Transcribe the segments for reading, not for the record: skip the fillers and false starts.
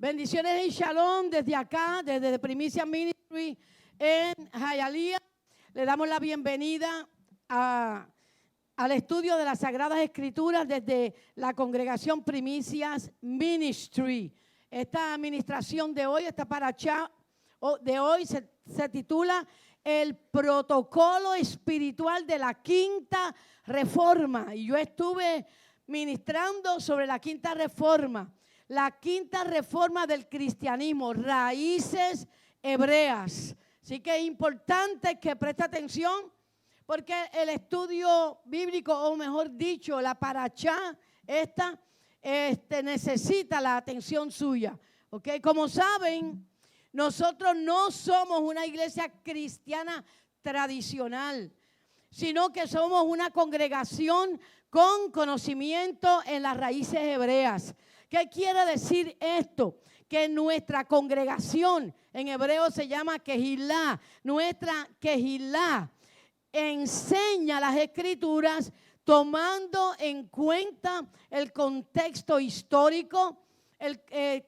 Bendiciones y shalom desde acá, desde Primicia Ministry en Hialeah. Le damos la bienvenida al estudio de las Sagradas Escrituras desde la congregación Primicias Ministry. Esta administración de hoy, esta paracha de hoy se titula El protocolo espiritual de la Quinta Reforma. Y yo estuve ministrando sobre la Quinta Reforma. La Quinta Reforma del cristianismo, raíces hebreas. Así que es importante que preste atención porque el estudio bíblico, o mejor dicho, la parachá esta necesita la atención suya. ¿Okay? Como saben, nosotros no somos una iglesia cristiana tradicional, sino que somos una congregación con conocimiento en las raíces hebreas. ¿Qué quiere decir esto? Que nuestra congregación, en hebreo se llama Kehilá, nuestra Kehilá enseña las escrituras tomando en cuenta el contexto histórico,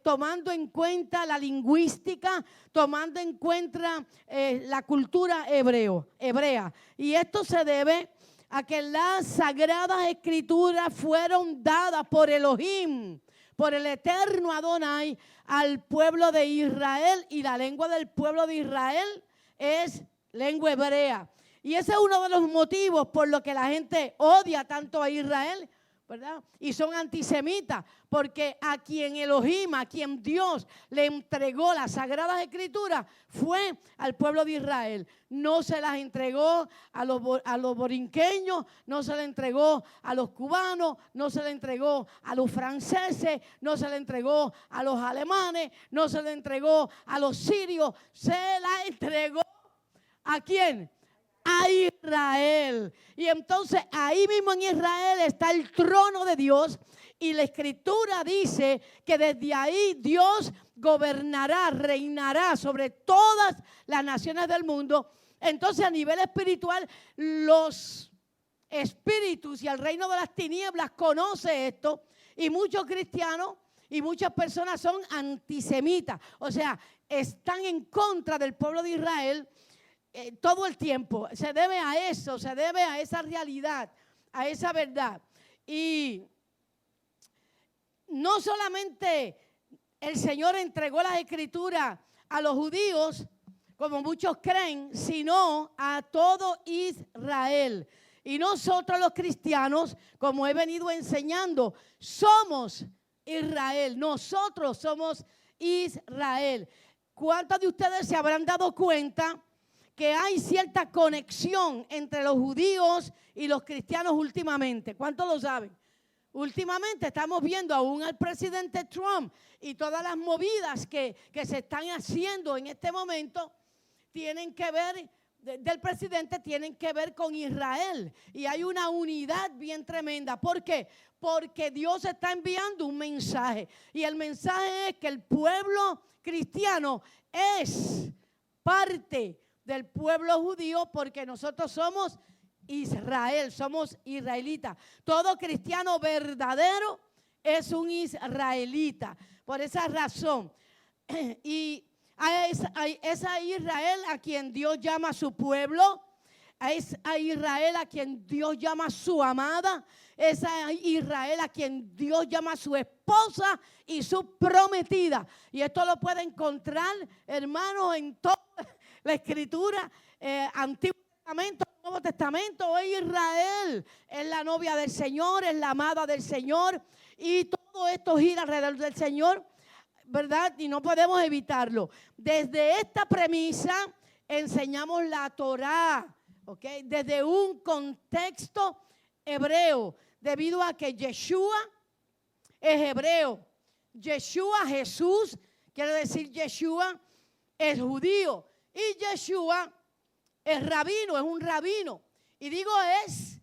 tomando en cuenta la lingüística, tomando en cuenta la cultura hebrea. Y esto se debe a que las sagradas escrituras fueron dadas por Elohim, por el eterno Adonai, al pueblo de Israel, y la lengua del pueblo de Israel es lengua hebrea. Y ese es uno de los motivos por los que la gente odia tanto a Israel, ¿verdad? Y son antisemitas, porque a quien Elohim, a quien Dios le entregó las Sagradas Escrituras fue al pueblo de Israel. No se las entregó a los borinqueños, no se las entregó a los cubanos, no se las entregó a los franceses, no se las entregó a los alemanes, no se las entregó a los sirios, se las entregó ¿a quién? A Israel. Y entonces ahí mismo en Israel está el trono de Dios, y la escritura dice que desde ahí Dios gobernará, reinará sobre todas las naciones del mundo. Entonces a nivel espiritual los espíritus y el reino de las tinieblas conoce esto, y muchos cristianos y muchas personas son antisemitas, o sea, están en contra del pueblo de Israel. Todo el tiempo se debe a eso, se debe a esa realidad, a esa verdad. Y no solamente el Señor entregó las escrituras a los judíos, como muchos creen, sino a todo Israel. Y nosotros los cristianos, como he venido enseñando, somos Israel. Nosotros somos Israel. ¿Cuántos de ustedes se habrán dado cuenta que hay cierta conexión entre los judíos y los cristianos últimamente? ¿Cuántos lo saben? Últimamente estamos viendo aún al presidente Trump y todas las movidas que se están haciendo en este momento tienen que ver, del presidente, tienen que ver con Israel. Y hay una unidad bien tremenda. ¿Por qué? Porque Dios está enviando un mensaje. Y el mensaje es que el pueblo cristiano es parte del pueblo judío, porque nosotros somos Israel, somos israelitas. Todo cristiano verdadero es un israelita. Por esa razón, y es a Israel a quien Dios llama su pueblo, es a Israel a quien Dios llama su amada, es a Israel a quien Dios llama su esposa y su prometida. Y esto lo puede encontrar, hermanos, en toda la escritura, Antiguo Testamento, Nuevo Testamento. Hoy Israel es la novia del Señor, es la amada del Señor, y todo esto gira alrededor del Señor, ¿verdad? Y no podemos evitarlo. Desde esta premisa enseñamos la Torá, ¿ok? Desde un contexto hebreo, debido a que Yeshua es hebreo. Yeshua, Jesús, quiere decir Yeshua, es judío. Y Yeshua es rabino, es un rabino. Y digo es,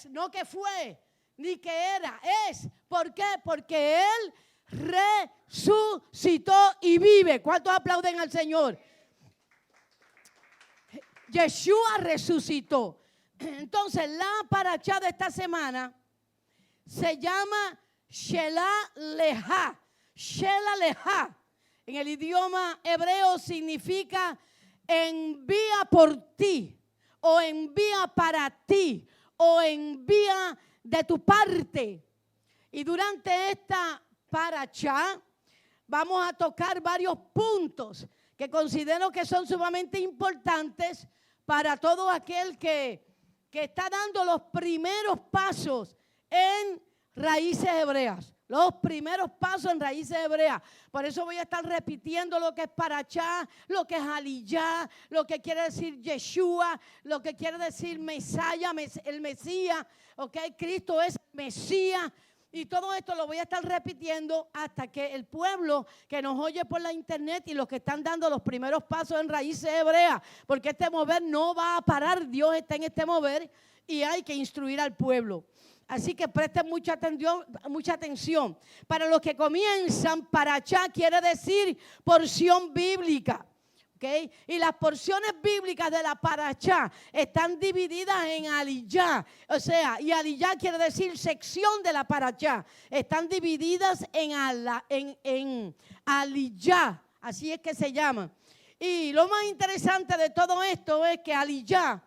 no que fue, ni que era, es. ¿Por qué? Porque Él resucitó y vive. ¿Cuántos aplauden al Señor? Yeshua resucitó. Entonces la parachá de esta semana se llama Shelah Leha. Shelah Leha. En el idioma hebreo significa envía por ti, o envía para ti, o envía de tu parte. Y durante esta parashá vamos a tocar varios puntos que considero que son sumamente importantes para todo aquel que está dando los primeros pasos en raíces hebreas. Los primeros pasos en raíces hebreas. Por eso voy a estar repitiendo lo que es parashá, lo que es aliyah, lo que quiere decir Yeshua, lo que quiere decir Mesaya, el Mesías. ¿Ok? Cristo es Mesías. Y todo esto lo voy a estar repitiendo hasta que el pueblo que nos oye por la internet y los que están dando los primeros pasos en raíces hebreas, porque este mover no va a parar, Dios está en este mover y hay que instruir al pueblo. Así que presten mucha atención. Para los que comienzan, parashá quiere decir porción bíblica. ¿Okay? Y las porciones bíblicas de la parashá están divididas en aliyah. O sea, y aliyah quiere decir sección de la parashá. Están divididas en aliyah. Así es que se llama. Y lo más interesante de todo esto es que aliyah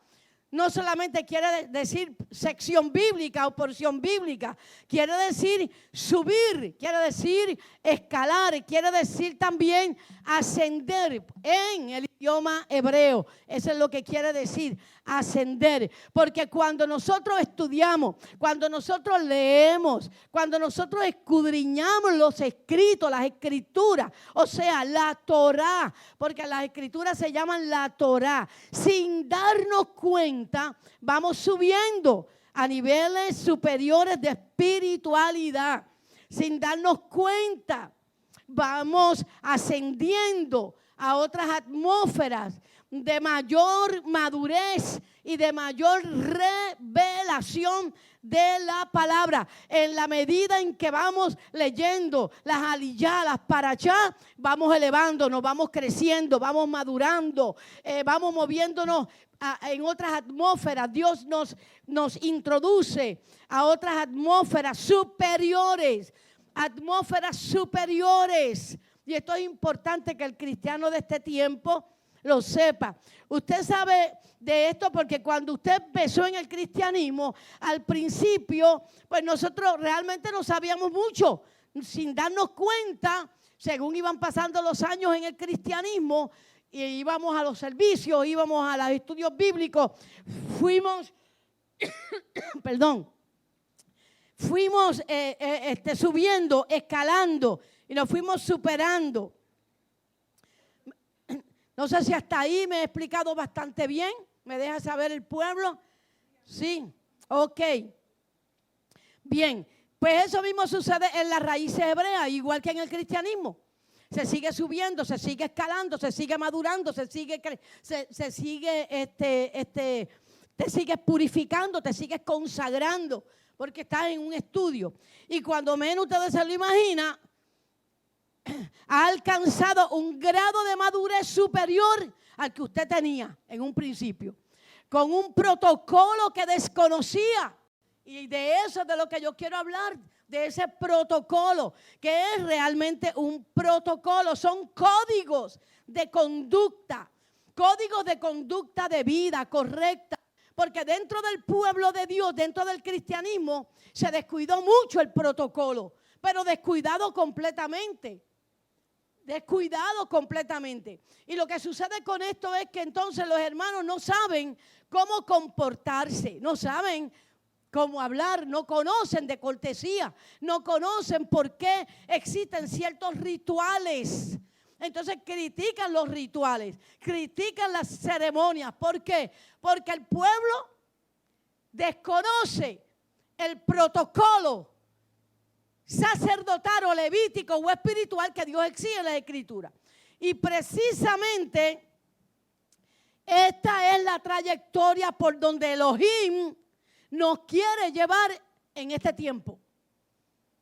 no solamente quiere decir sección bíblica o porción bíblica, quiere decir subir, quiere decir escalar, quiere decir también ascender en el idioma hebreo. Eso es lo que quiere decir, ascender. Porque cuando nosotros estudiamos, cuando nosotros leemos, cuando nosotros escudriñamos los escritos, las escrituras, o sea, la Torá, porque las escrituras se llaman la Torá, sin darnos cuenta, vamos subiendo a niveles superiores de espiritualidad. Sin darnos cuenta, vamos ascendiendo a otras atmósferas de mayor madurez y de mayor revelación de la palabra. En la medida en que vamos leyendo las aliyah, las parashá, vamos elevándonos, vamos creciendo, vamos madurando, vamos moviéndonos en otras atmósferas. Dios nos introduce a otras atmósferas superiores. Atmósferas superiores. Y esto es importante que el cristiano de este tiempo lo sepa. Usted sabe de esto porque cuando usted empezó en el cristianismo, al principio, pues nosotros realmente no sabíamos mucho. Sin darnos cuenta, según iban pasando los años en el cristianismo, y íbamos a los servicios, íbamos a los estudios bíblicos, fuimos subiendo, escalando y nos fuimos superando. No sé si hasta ahí me he explicado bastante bien. ¿Me deja saber el pueblo? Sí, ok. Bien, pues eso mismo sucede en las raíces hebreas, igual que en el cristianismo. Se sigue subiendo, se sigue escalando, se sigue madurando, te sigues purificando, te sigues consagrando, porque estás en un estudio. Y cuando menos ustedes se lo imaginan, ha alcanzado un grado de madurez superior al que usted tenía en un principio, con un protocolo que desconocía. Y de eso es de lo que yo quiero hablar, de ese protocolo, que es realmente un protocolo. Son códigos de conducta de vida correcta. Porque dentro del pueblo de Dios, dentro del cristianismo, se descuidó mucho el protocolo, pero descuidado completamente. Y lo que sucede con esto es que entonces los hermanos no saben cómo comportarse, no saben cómo hablar, no conocen de cortesía, no conocen por qué existen ciertos rituales. Entonces critican los rituales, critican las ceremonias. ¿Por qué? Porque el pueblo desconoce el protocolo sacerdotal o levítico o espiritual que Dios exige en la Escritura. Y precisamente esta es la trayectoria por donde Elohim nos quiere llevar en este tiempo.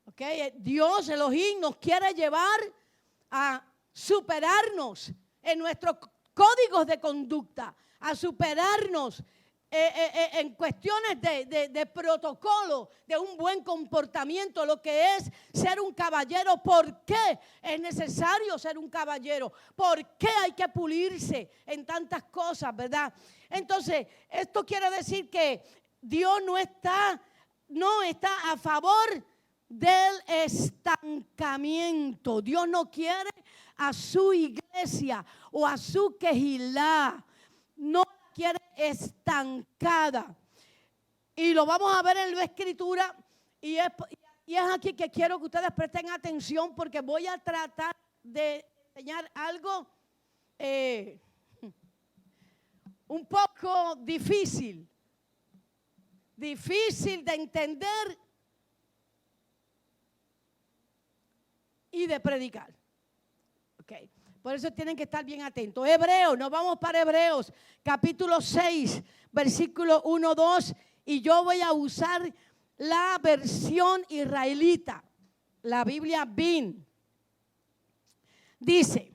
¿Okay? Dios, Elohim, nos quiere llevar a superarnos en nuestros códigos de conducta, a superarnos en cuestiones de protocolo, de un buen comportamiento, lo que es ser un caballero. ¿Por qué es necesario ser un caballero? ¿Por qué hay que pulirse en tantas cosas, verdad? Entonces, esto quiere decir que Dios no está a favor del estancamiento. Dios no quiere a su iglesia o a su quejilá, no la quiere estancada. Y lo vamos a ver en la Escritura, y es aquí que quiero que ustedes presten atención, porque voy a tratar de enseñar algo un poco difícil de entender y de predicar. Okay. Por eso tienen que estar bien atentos. Hebreos, nos vamos para Hebreos, capítulo 6, versículo 1, 2, y yo voy a usar la versión israelita, la Biblia BIN. Dice,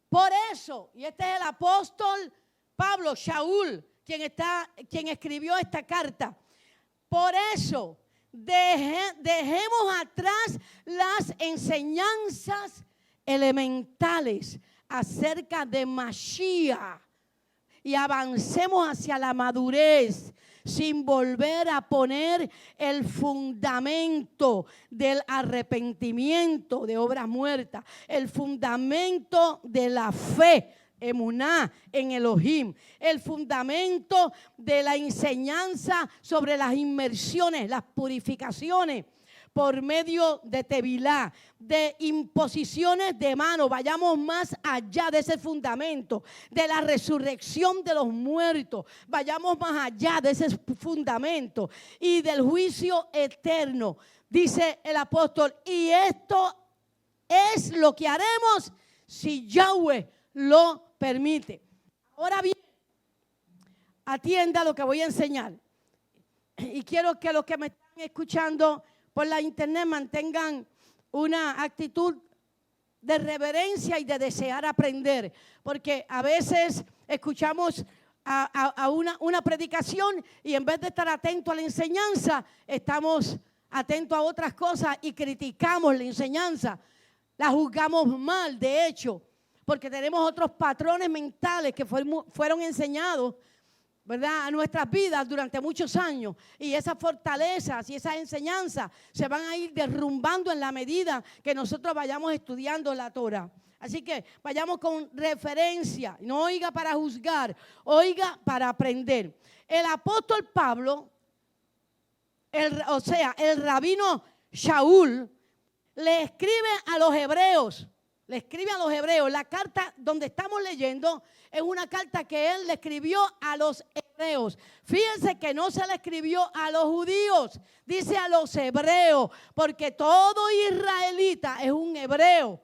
por eso, y este es el apóstol Pablo, Shaul, quien escribió esta carta. Por eso, dejemos atrás las enseñanzas elementales acerca de Mashiach y avancemos hacia la madurez, sin volver a poner el fundamento del arrepentimiento de obras muertas, el fundamento de la fe, emuná en Elohim, el fundamento de la enseñanza sobre las inmersiones, las purificaciones por medio de tevilá, de imposiciones de mano. Vayamos más allá de ese fundamento, de la resurrección de los muertos. Vayamos más allá de ese fundamento y del juicio eterno. Dice el apóstol, y esto es lo que haremos si Yahweh lo permite. Ahora bien, atienda lo que voy a enseñar. Y quiero que los que me están escuchando por la internet mantengan una actitud de reverencia y de desear aprender, porque a veces escuchamos a una predicación y en vez de estar atentos a la enseñanza, estamos atentos a otras cosas y criticamos la enseñanza, la juzgamos mal, de hecho, porque tenemos otros patrones mentales que fueron enseñados, ¿verdad?, a nuestras vidas durante muchos años, y esas fortalezas y esas enseñanzas se van a ir derrumbando en la medida que nosotros vayamos estudiando la Torah. Así que vayamos con referencia, no oiga para juzgar, oiga para aprender. El apóstol Pablo, el rabino Shaul, le escribe a los hebreos. La carta donde estamos leyendo es una carta que él le escribió a los hebreos. Fíjense que no se le escribió a los judíos, dice a los hebreos, porque todo israelita es un hebreo.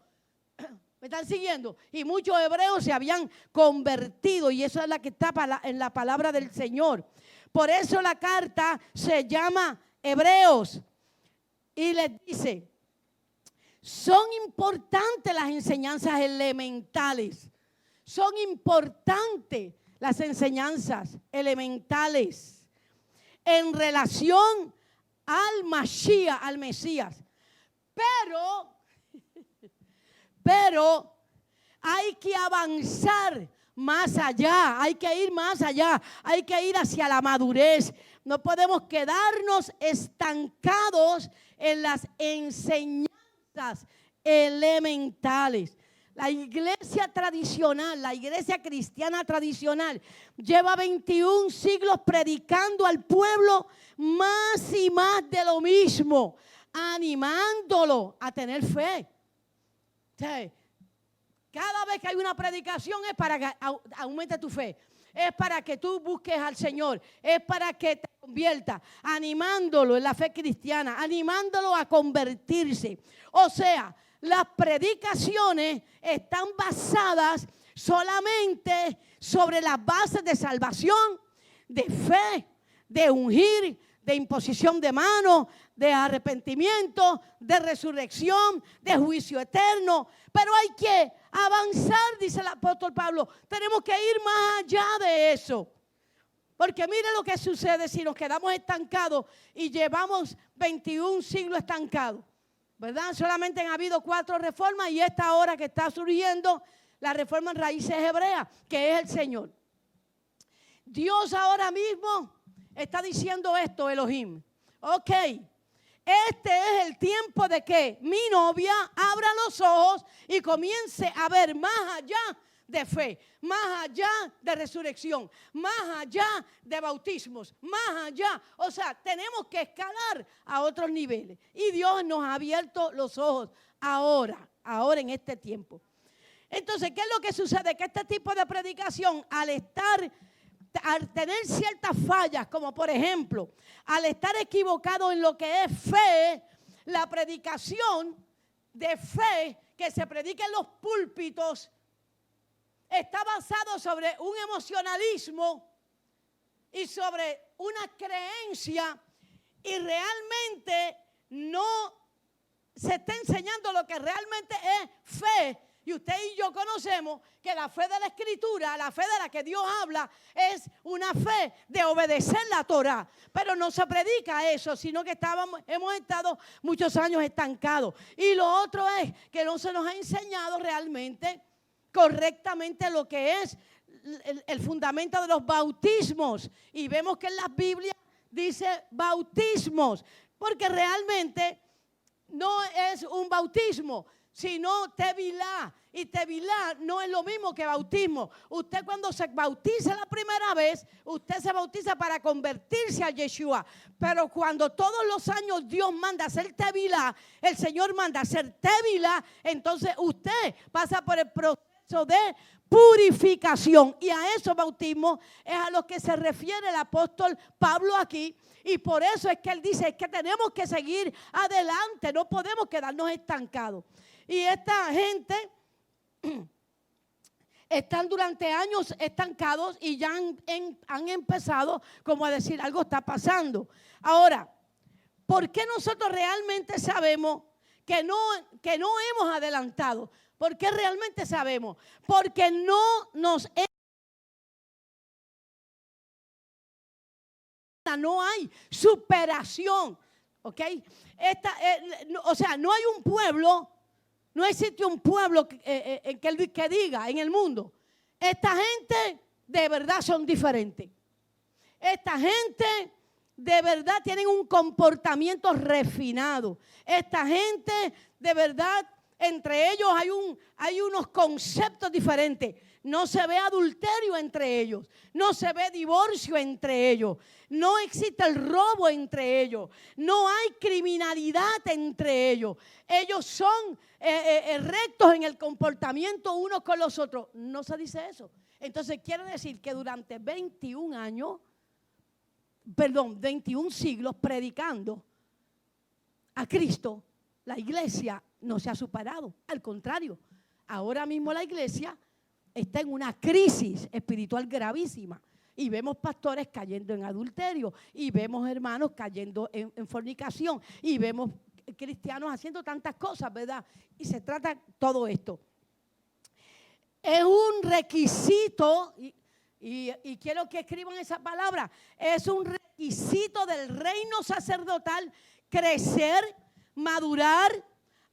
¿Me están siguiendo? Y muchos hebreos se habían convertido, y eso es la que está en la palabra del Señor. Por eso la carta se llama Hebreos, y les dice: son importantes las enseñanzas elementales. Son importantes las enseñanzas elementales en relación al Mashiach, al Mesías. Pero hay que avanzar más allá, hay que ir más allá, hay que ir hacia la madurez. No podemos quedarnos estancados en las enseñanzas elementales. La iglesia tradicional, la iglesia cristiana tradicional, lleva 21 siglos predicando al pueblo más y más de lo mismo, animándolo a tener fe. Cada vez que hay una predicación es para que aumente tu fe, es para que tú busques al Señor, es para que te conviertas, animándolo en la fe cristiana, animándolo a convertirse. O sea, las predicaciones están basadas solamente sobre las bases de salvación, de fe, de ungir, de imposición de manos, de arrepentimiento, de resurrección, de juicio eterno. Pero hay que avanzar, dice el apóstol Pablo. Tenemos que ir más allá de eso. Porque mire lo que sucede si nos quedamos estancados y llevamos 21 siglos estancados, ¿verdad? Solamente han habido 4 reformas y esta ahora que está surgiendo, la reforma en raíces hebreas, que es el Señor. Dios ahora mismo está diciendo esto, Elohim. Ok, este es el tiempo de que mi novia abra los ojos y comience a ver más allá de fe, más allá de resurrección, más allá de bautismos, más allá. O sea, tenemos que escalar a otros niveles. Y Dios nos ha abierto los ojos ahora en este tiempo. Entonces, ¿qué es lo que sucede? Que este tipo de predicación, al tener ciertas fallas, como por ejemplo, al estar equivocado en lo que es fe, la predicación de fe que se predica en los púlpitos está basado sobre un emocionalismo y sobre una creencia y realmente no se está enseñando lo que realmente es fe. Y usted y yo conocemos que la fe de la Escritura, la fe de la que Dios habla, es una fe de obedecer la Torá. Pero no se predica eso, sino que hemos estado muchos años estancados. Y lo otro es que no se nos ha enseñado realmente correctamente lo que es el fundamento de los bautismos. Y vemos que en las Biblias dice bautismos, porque realmente no es un bautismo, sino tevilá. Y tevilá no es lo mismo que bautismo. Usted cuando se bautiza la primera vez, usted se bautiza para convertirse a Yeshua. Pero cuando todos los años Dios manda hacer tevilá, el Señor manda hacer tevilá, entonces usted pasa por el proceso de purificación. Y a esos bautismos es a los que se refiere el apóstol Pablo aquí. Y por eso es que él dice que tenemos que seguir adelante, no podemos quedarnos estancados. Y esta gente están durante años estancados y ya han empezado como a decir algo está pasando. Ahora, ¿por qué nosotros realmente sabemos que no hemos adelantado? ¿Por qué realmente sabemos? Porque no hay superación, ¿ok? O sea, no hay un pueblo. No existe un pueblo que diga en el mundo, esta gente de verdad son diferentes. Esta gente de verdad tienen un comportamiento refinado. Esta gente de verdad, entre ellos hay unos conceptos diferentes. No se ve adulterio entre ellos, no se ve divorcio entre ellos, no existe el robo entre ellos, no hay criminalidad entre ellos. Ellos son rectos en el comportamiento unos con los otros. No se dice eso. Entonces quiere decir que durante 21 siglos predicando a Cristo, la iglesia no se ha superado. Al contrario, ahora mismo la iglesia está en una crisis espiritual gravísima. Y vemos pastores cayendo en adulterio. Y vemos hermanos cayendo en fornicación. Y vemos cristianos haciendo tantas cosas, ¿verdad? Y se trata todo esto. Es un requisito, y quiero que escriban esa palabra, es un requisito del reino sacerdotal crecer, madurar,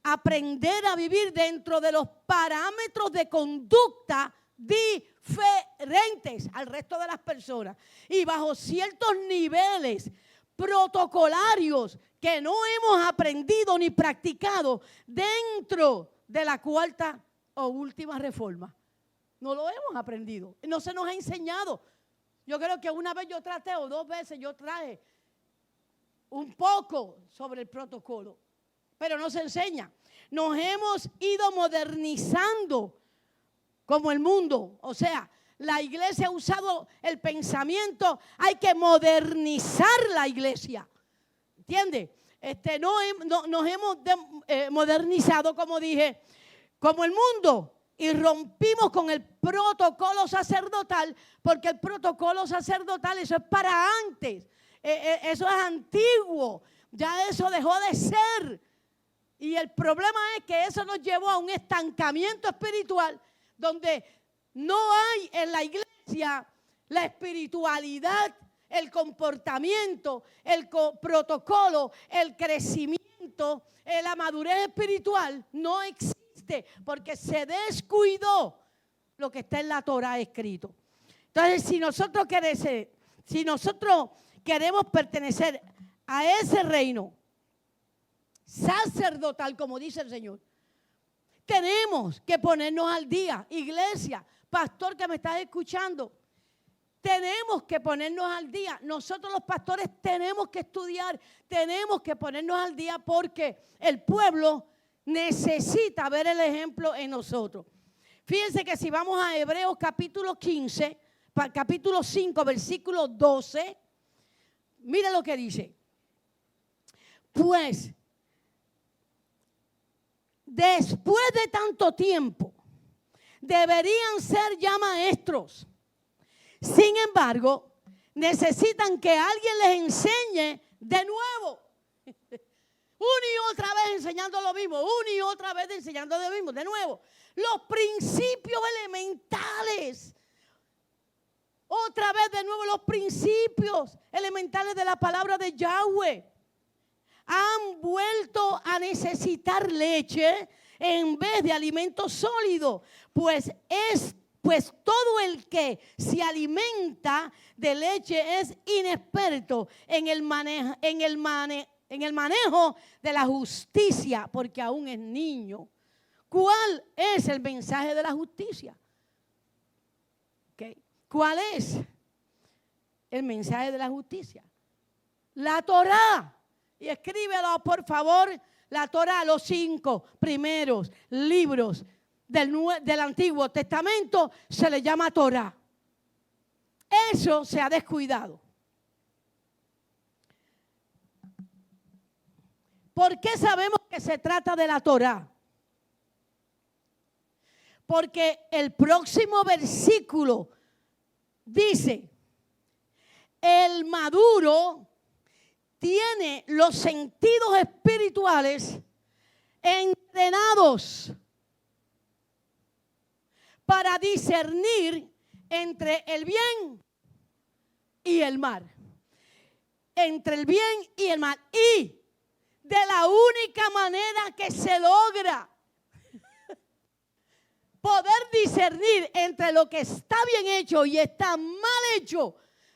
aprender a vivir dentro de los parámetros de conducta diferentes al resto de las personas y bajo ciertos niveles protocolarios que no hemos aprendido ni practicado dentro de la cuarta o última reforma. No lo hemos aprendido, no se nos ha enseñado. Yo creo que una vez yo traté o 2 veces yo traje un poco sobre el protocolo, pero no se enseña. Nos hemos ido modernizando como el mundo. O sea, la iglesia ha usado el pensamiento, hay que modernizar la iglesia. ¿Entiende? Nos hemos modernizado, como dije, como el mundo. Y rompimos con el protocolo sacerdotal, porque el protocolo sacerdotal, eso es para antes. Eso es antiguo. Ya eso dejó de ser. Y el problema es que eso nos llevó a un estancamiento espiritual donde no hay en la iglesia la espiritualidad, el comportamiento, el protocolo, el crecimiento, la madurez espiritual no existe porque se descuidó lo que está en la Torah escrito. Entonces, si nosotros queremos pertenecer a ese reino sacerdotal, como dice el Señor, tenemos que ponernos al día. Iglesia, pastor que me estás escuchando, tenemos que ponernos al día. Nosotros los pastores tenemos que estudiar, tenemos que ponernos al día porque el pueblo necesita ver el ejemplo en nosotros. Fíjense que si vamos a Hebreos capítulo 15, capítulo 5, versículo 12, mira lo que dice. Pues, después de tanto tiempo, deberían ser ya maestros. Sin embargo, necesitan que alguien les enseñe de nuevo. Una y otra vez enseñando lo mismo, una y otra vez enseñando lo mismo, de nuevo. Los principios elementales. Otra vez de nuevo los principios elementales de la palabra de Yahweh. Han vuelto a necesitar leche en vez de alimento sólido, pues todo el que se alimenta de leche es inexperto en el manejo de la justicia, porque aún es niño. ¿Cuál es el mensaje de la justicia? Okay. ¿Cuál es el mensaje de la justicia? La Torá. Y escríbelo, por favor, la Torá, los 5 primeros libros del Antiguo Testamento se le llama Torá. Eso se ha descuidado. ¿Por qué sabemos que se trata de la Torá? Porque el próximo versículo dice, el maduro tiene los sentidos espirituales entrenados para discernir entre el bien y el mal. Entre el bien y el mal. Y de la única manera que se logra poder discernir entre lo que está bien hecho y está mal hecho,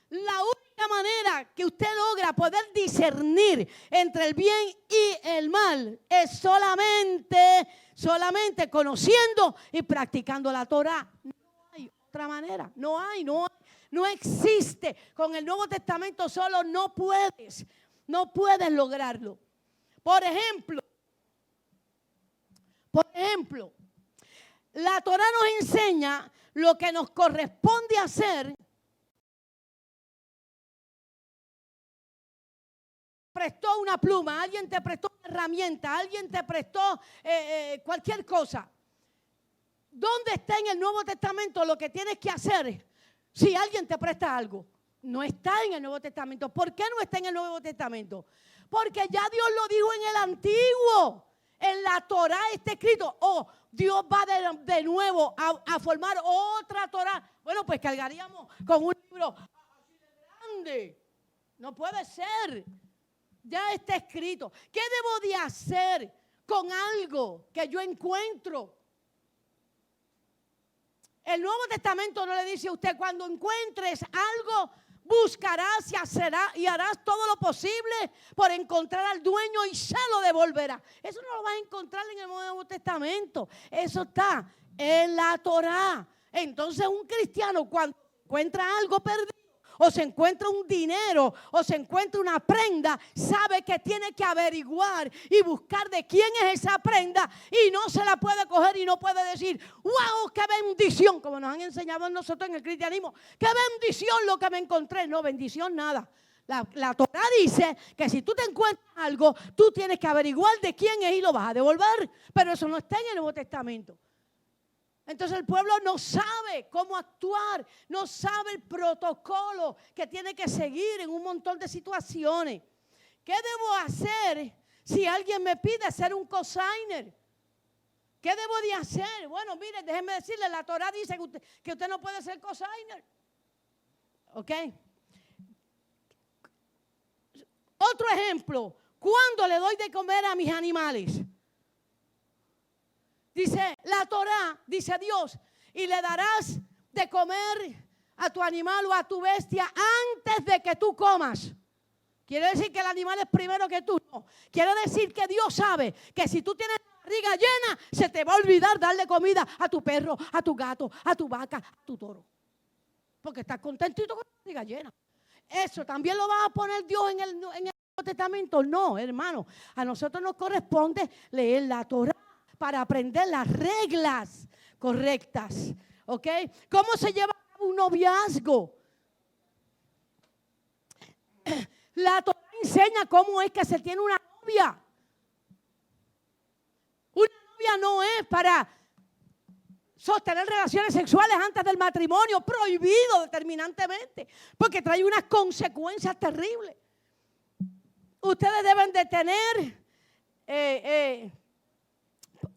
la única manera que usted logra poder discernir entre el bien y el mal es solamente conociendo y practicando la Torá. No hay otra manera, no existe. Con el Nuevo Testamento solo no puedes lograrlo. Por ejemplo, la Torá nos enseña lo que nos corresponde hacer. Prestó una pluma, alguien te prestó una herramienta, alguien te prestó cualquier cosa. ¿Dónde está en el Nuevo Testamento lo que tienes que hacer si alguien te presta algo? No está en el Nuevo Testamento. ¿Por qué no está en el Nuevo Testamento? Porque ya Dios lo dijo en el Antiguo. En la Torá está escrito, Dios va de nuevo a formar otra Torá. Bueno, pues cargaríamos con un libro así de grande. No puede ser. Ya está escrito. ¿Qué debo de hacer con algo que yo encuentro? El Nuevo Testamento no le dice a usted, cuando encuentres algo, buscarás y harás todo lo posible por encontrar al dueño y se lo devolverá. Eso no lo vas a encontrar en el Nuevo Testamento. Eso está en la Torá. Entonces un cristiano cuando encuentra algo perdido, o se encuentra un dinero, o se encuentra una prenda, sabe que tiene que averiguar y buscar de quién es esa prenda y no se la puede coger y no puede decir, wow, qué bendición, como nos han enseñado nosotros en el cristianismo, qué bendición lo que me encontré. No, bendición nada. La Torá dice que si tú te encuentras algo, tú tienes que averiguar de quién es y lo vas a devolver, pero eso no está en el Nuevo Testamento. Entonces el pueblo no sabe cómo actuar, no sabe el protocolo que tiene que seguir en un montón de situaciones. ¿Qué debo hacer si alguien me pide ser un cosigner? ¿Qué debo de hacer? Bueno, mire, déjeme decirle, la Torá dice que usted no puede ser cosigner. ¿Ok? Otro ejemplo. ¿Cuándo le doy de comer a mis animales? Dice la Torá, dice Dios, y le darás de comer a tu animal o a tu bestia antes de que tú comas. ¿Quiere decir que el animal es primero que tú? No. Quiere decir que Dios sabe que si tú tienes la barriga llena, se te va a olvidar darle comida a tu perro, a tu gato, a tu vaca, a tu toro. Porque estás contentito con la barriga llena. ¿Eso también lo va a poner Dios en el Nuevo Testamento? No, hermano. A nosotros nos corresponde leer la Torá para aprender las reglas correctas. ¿Ok? ¿Cómo se lleva a cabo un noviazgo? La Torá enseña cómo es que se tiene una novia. Una novia no es para sostener relaciones sexuales antes del matrimonio, prohibido determinantemente, porque trae unas consecuencias terribles. Ustedes deben de tener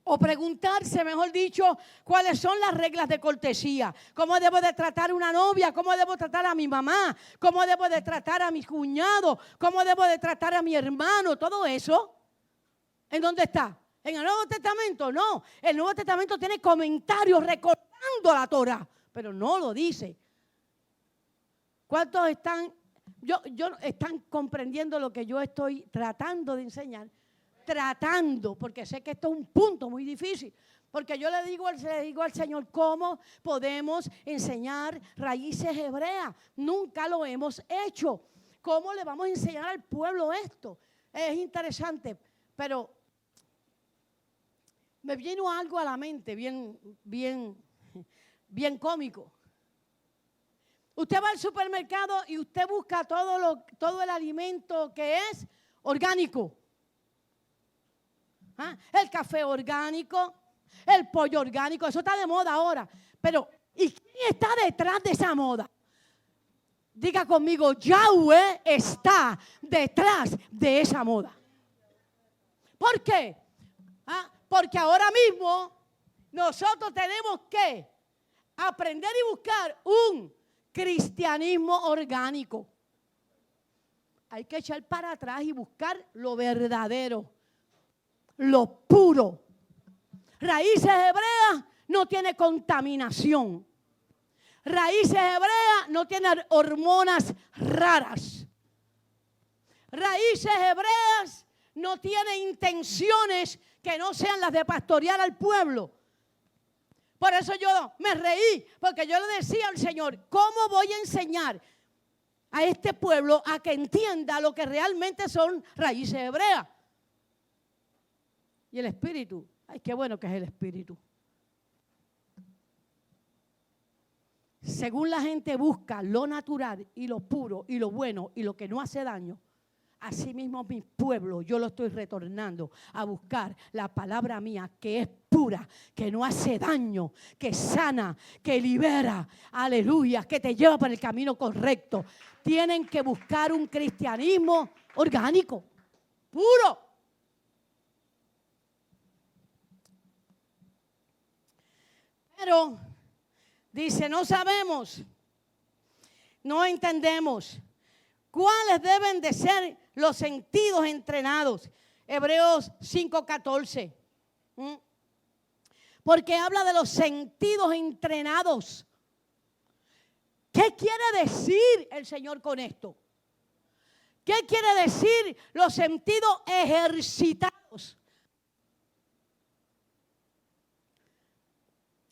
o preguntarse, mejor dicho, cuáles son las reglas de cortesía. ¿Cómo debo de tratar a una novia? ¿Cómo debo tratar a mi mamá? ¿Cómo debo de tratar a mi cuñado? ¿Cómo debo de tratar a mi hermano? Todo eso, ¿en dónde está? ¿En el Nuevo Testamento? No. El Nuevo Testamento tiene comentarios recordando la Torá, pero no lo dice. ¿Cuántos están comprendiendo lo que yo estoy tratando de enseñar? Tratando, porque sé que esto es un punto muy difícil. Porque yo le digo al Señor, ¿cómo podemos enseñar raíces hebreas? Nunca lo hemos hecho. ¿Cómo le vamos a enseñar al pueblo esto? Es interesante, pero me vino algo a la mente bien cómico. Usted va al supermercado y usted busca todo el alimento que es orgánico. ¿Ah? El café orgánico, el pollo orgánico, eso está de moda ahora. Pero, ¿y quién está detrás de esa moda? Diga conmigo, Yahweh está detrás de esa moda. ¿Por qué? ¿Ah? Porque ahora mismo nosotros tenemos que aprender y buscar un cristianismo orgánico. Hay que echar para atrás y buscar lo verdadero, lo puro. Raíces hebreas no tiene contaminación. Raíces hebreas no tienen hormonas raras. Raíces hebreas no tienen intenciones que no sean las de pastorear al pueblo. Por eso yo me reí, porque yo le decía al Señor, ¿cómo voy a enseñar a este pueblo a que entienda lo que realmente son raíces hebreas? Y el Espíritu, ay, qué bueno que es el Espíritu. Según la gente busca lo natural y lo puro y lo bueno y lo que no hace daño, así mismo mi pueblo, yo lo estoy retornando a buscar la palabra mía que es pura, que no hace daño, que sana, que libera, aleluya, que te lleva por el camino correcto. Tienen que buscar un cristianismo orgánico, puro. Pero, dice, no sabemos, no entendemos cuáles deben de ser los sentidos entrenados. Hebreos 5:14. Porque habla de los sentidos entrenados. ¿Qué quiere decir el Señor con esto? ¿Qué quiere decir los sentidos ejercitados?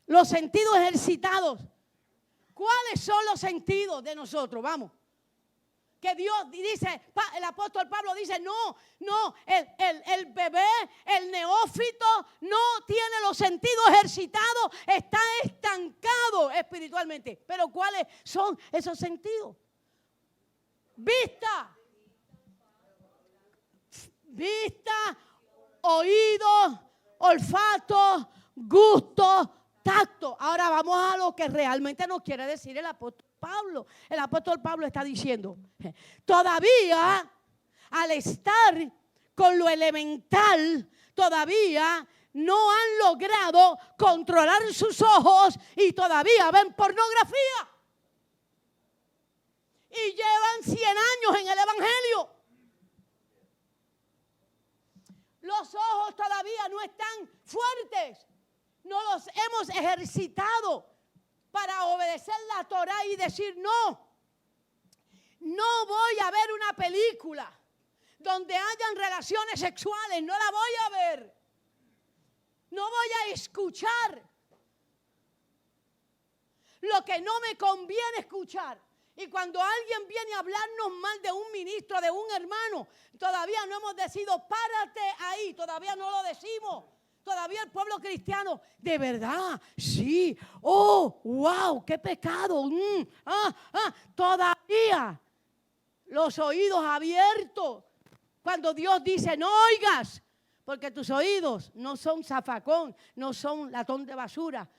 Los sentidos ejercitados. ¿Cuáles son los sentidos de nosotros? Vamos. Que Dios dice, el apóstol Pablo dice, no, el bebé, el neófito no tiene los sentidos ejercitados, está estancado espiritualmente. Pero ¿cuáles son esos sentidos? Vista, oído, olfato, gusto, tacto. Ahora vamos a lo que realmente nos quiere decir el apóstol Pablo. El apóstol Pablo está diciendo, todavía al estar con lo elemental, todavía no han logrado controlar sus ojos y todavía ven pornografía. y llevan 100 años en el Evangelio. Los ojos todavía no están fuertes. No los hemos ejercitado para obedecer la Torá y decir no. No voy a ver una película donde hayan relaciones sexuales. No la voy a ver. No voy a escuchar lo que no me conviene escuchar. Y cuando alguien viene a hablarnos mal de un ministro, de un hermano, todavía no hemos decidido, párate ahí, todavía no lo decimos. Todavía el pueblo cristiano, de verdad, sí, oh, wow, qué pecado. Todavía los oídos abiertos. Cuando Dios dice, no oigas, porque tus oídos no son zafacón, no son latón de basura,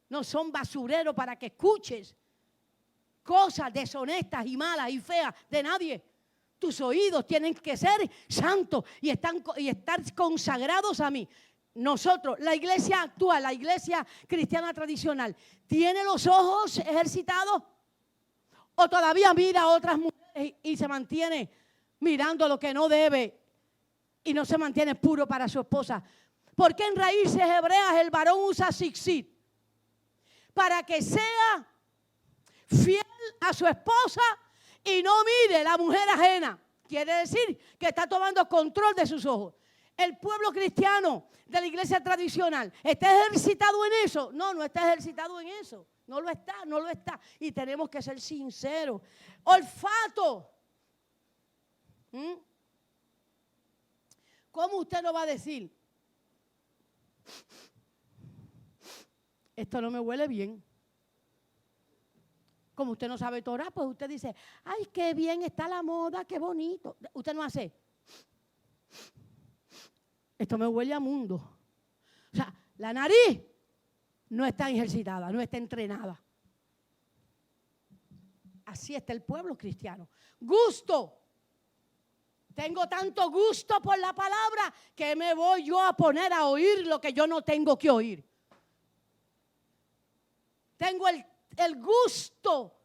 no son basurero para que escuches cosas deshonestas y malas y feas de nadie. Tus oídos tienen que ser santos y estar consagrados a mí. Nosotros, la iglesia actual, la iglesia cristiana tradicional, ¿tiene los ojos ejercitados? ¿O todavía mira a otras mujeres y se mantiene mirando lo que no debe y no se mantiene puro para su esposa? ¿Por qué en raíces hebreas el varón usa tzitzit? Para que sea fiel a su esposa y no mire la mujer ajena. Quiere decir que está tomando control de sus ojos. El pueblo cristiano de la iglesia tradicional, ¿está ejercitado en eso? No, no está ejercitado en eso. No lo está, no lo está. Y tenemos que ser sinceros. Olfato. ¿Cómo usted no va a decir? Esto no me huele bien. Como usted no sabe Torah, pues usted dice, ay, qué bien está la moda, qué bonito. Usted no hace. Esto me huele a mundo. O sea, la nariz no está ejercitada, no está entrenada. Así está el pueblo cristiano. Gusto. Tengo tanto gusto por la palabra que me voy yo a poner a oír lo que yo no tengo que oír. Tengo el gusto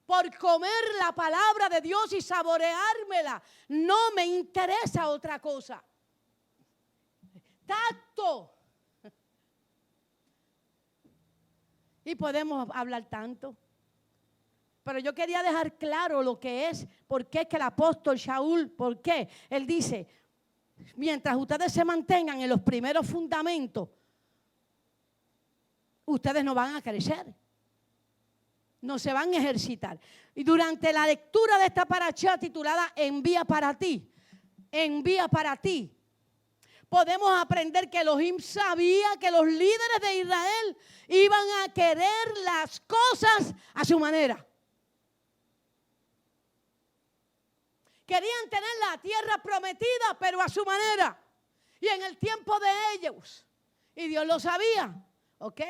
por comer la palabra de Dios y saboreármela. No me interesa otra cosa. Tacto. Y podemos hablar tanto. Pero yo quería dejar claro lo que es, por qué es que el apóstol Shaul, por qué. Él dice, mientras ustedes se mantengan en los primeros fundamentos, ustedes no van a crecer. No se van a ejercitar. Y durante la lectura de esta parashá titulada Envía para ti, podemos aprender que Elohim sabía que los líderes de Israel iban a querer las cosas a su manera. Querían tener la tierra prometida, pero a su manera. Y en el tiempo de ellos. Y Dios lo sabía. ¿Ok?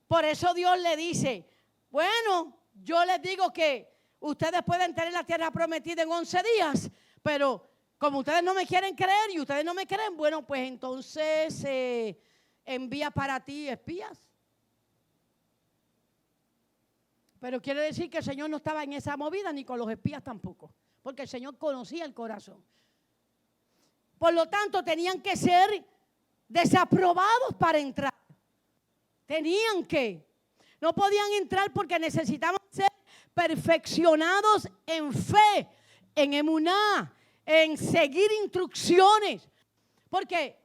Por eso Dios le dice, bueno, yo les digo que ustedes pueden tener la tierra prometida en 11 días, pero como ustedes no me quieren creer y ustedes no me creen, bueno, pues entonces envía para ti espías. Pero quiere decir que el Señor no estaba en esa movida ni con los espías tampoco, porque el Señor conocía el corazón. Por lo tanto, tenían que ser desaprobados para entrar. Tenían que. No podían entrar porque necesitaban ser perfeccionados en fe, en emuná, en seguir instrucciones. Porque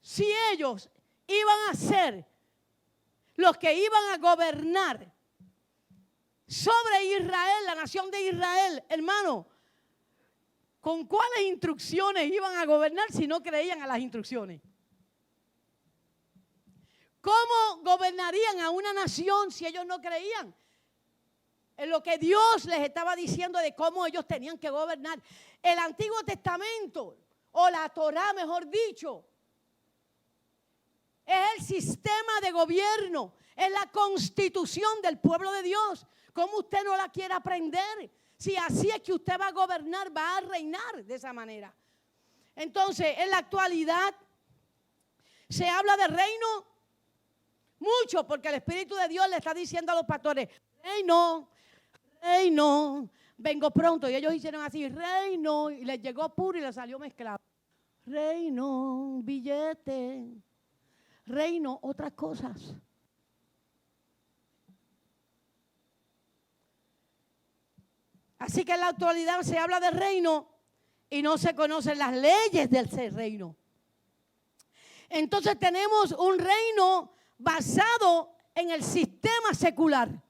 si ellos iban a ser los que iban a gobernar sobre Israel, la nación de Israel, hermano, ¿con cuáles instrucciones iban a gobernar si no creían a las instrucciones? ¿Cómo gobernarían a una nación si ellos no creían en lo que Dios les estaba diciendo de cómo ellos tenían que gobernar? El Antiguo Testamento, o la Torá mejor dicho, es el sistema de gobierno, es la constitución del pueblo de Dios. ¿Cómo usted no la quiere aprender? Si así es que usted va a gobernar, va a reinar de esa manera. Entonces, en la actualidad, se habla de reino mucho, porque el Espíritu de Dios le está diciendo a los pastores, reino, reino, vengo pronto. Y ellos hicieron así, reino, y les llegó puro y les salió mezclado. Reino, billete, reino, otras cosas. Así que en la actualidad se habla de reino y no se conocen las leyes del reino. Entonces tenemos un reino basado en el sistema secular.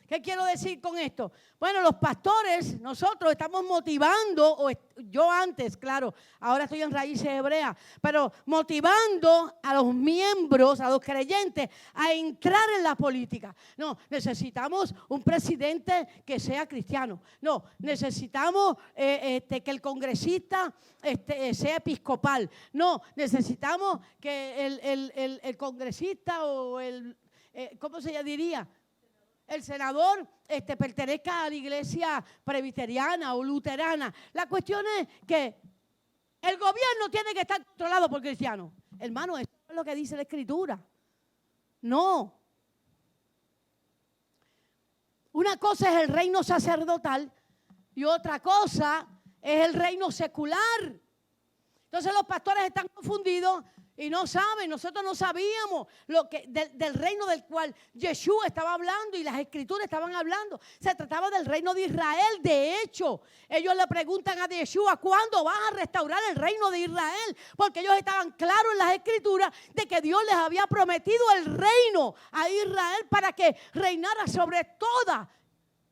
¿Qué quiero decir con esto? Bueno, los pastores, nosotros estamos motivando, o yo antes, claro, ahora estoy en raíces hebreas, pero motivando a los miembros, a los creyentes, a entrar en la política. No, necesitamos un presidente que sea cristiano. No, necesitamos que el congresista sea episcopal. No, necesitamos que el congresista o ¿cómo se diría? El senador pertenezca a la iglesia presbiteriana o luterana. La cuestión es que el gobierno tiene que estar controlado por cristianos. Hermano, eso es lo que dice la Escritura. No. Una cosa es el reino sacerdotal y otra cosa es el reino secular. Entonces los pastores están confundidos y no saben, nosotros no sabíamos del reino del cual Yeshua estaba hablando y las escrituras estaban hablando. Se trataba del reino de Israel. De hecho, ellos le preguntan a Yeshua, ¿cuándo vas a restaurar el reino de Israel? Porque ellos estaban claros en las escrituras de que Dios les había prometido el reino a Israel para que reinara sobre todas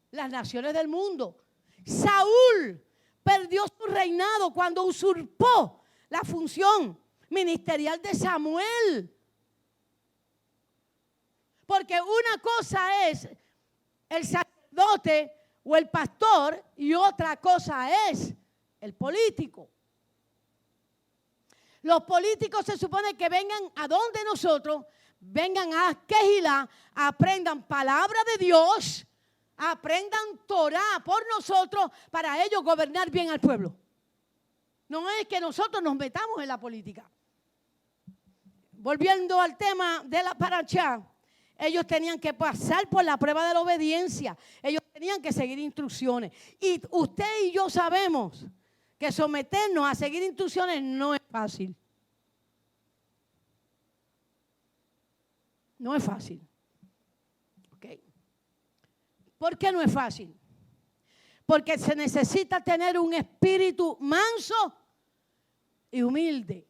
las naciones del mundo. Saúl perdió su reinado cuando usurpó la función ministerial de Samuel. Porque una cosa es el sacerdote o el pastor y otra cosa es el político. Los políticos se supone que vengan a donde nosotros, vengan a Kehilá, aprendan palabra de Dios, aprendan Torah por nosotros para ellos gobernar bien al pueblo. No es que nosotros nos metamos en la política. Volviendo al tema de la parashá, ellos tenían que pasar por la prueba de la obediencia. Ellos tenían que seguir instrucciones. Y usted y yo sabemos que someternos a seguir instrucciones no es fácil. No es fácil. Okay. ¿Por qué no es fácil? Porque se necesita tener un espíritu manso y humilde.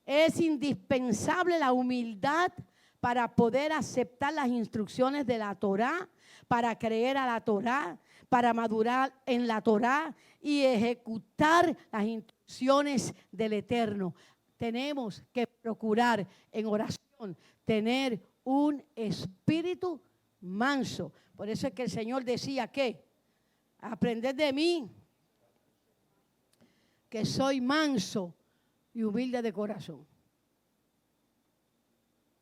Es indispensable la humildad para poder aceptar las instrucciones de la Torá, para creer a la Torá, para madurar en la Torá y ejecutar las instrucciones del Eterno. Tenemos que procurar en oración tener un espíritu manso. Por eso es que el Señor decía que aprended de mí, que soy manso y humilde de corazón.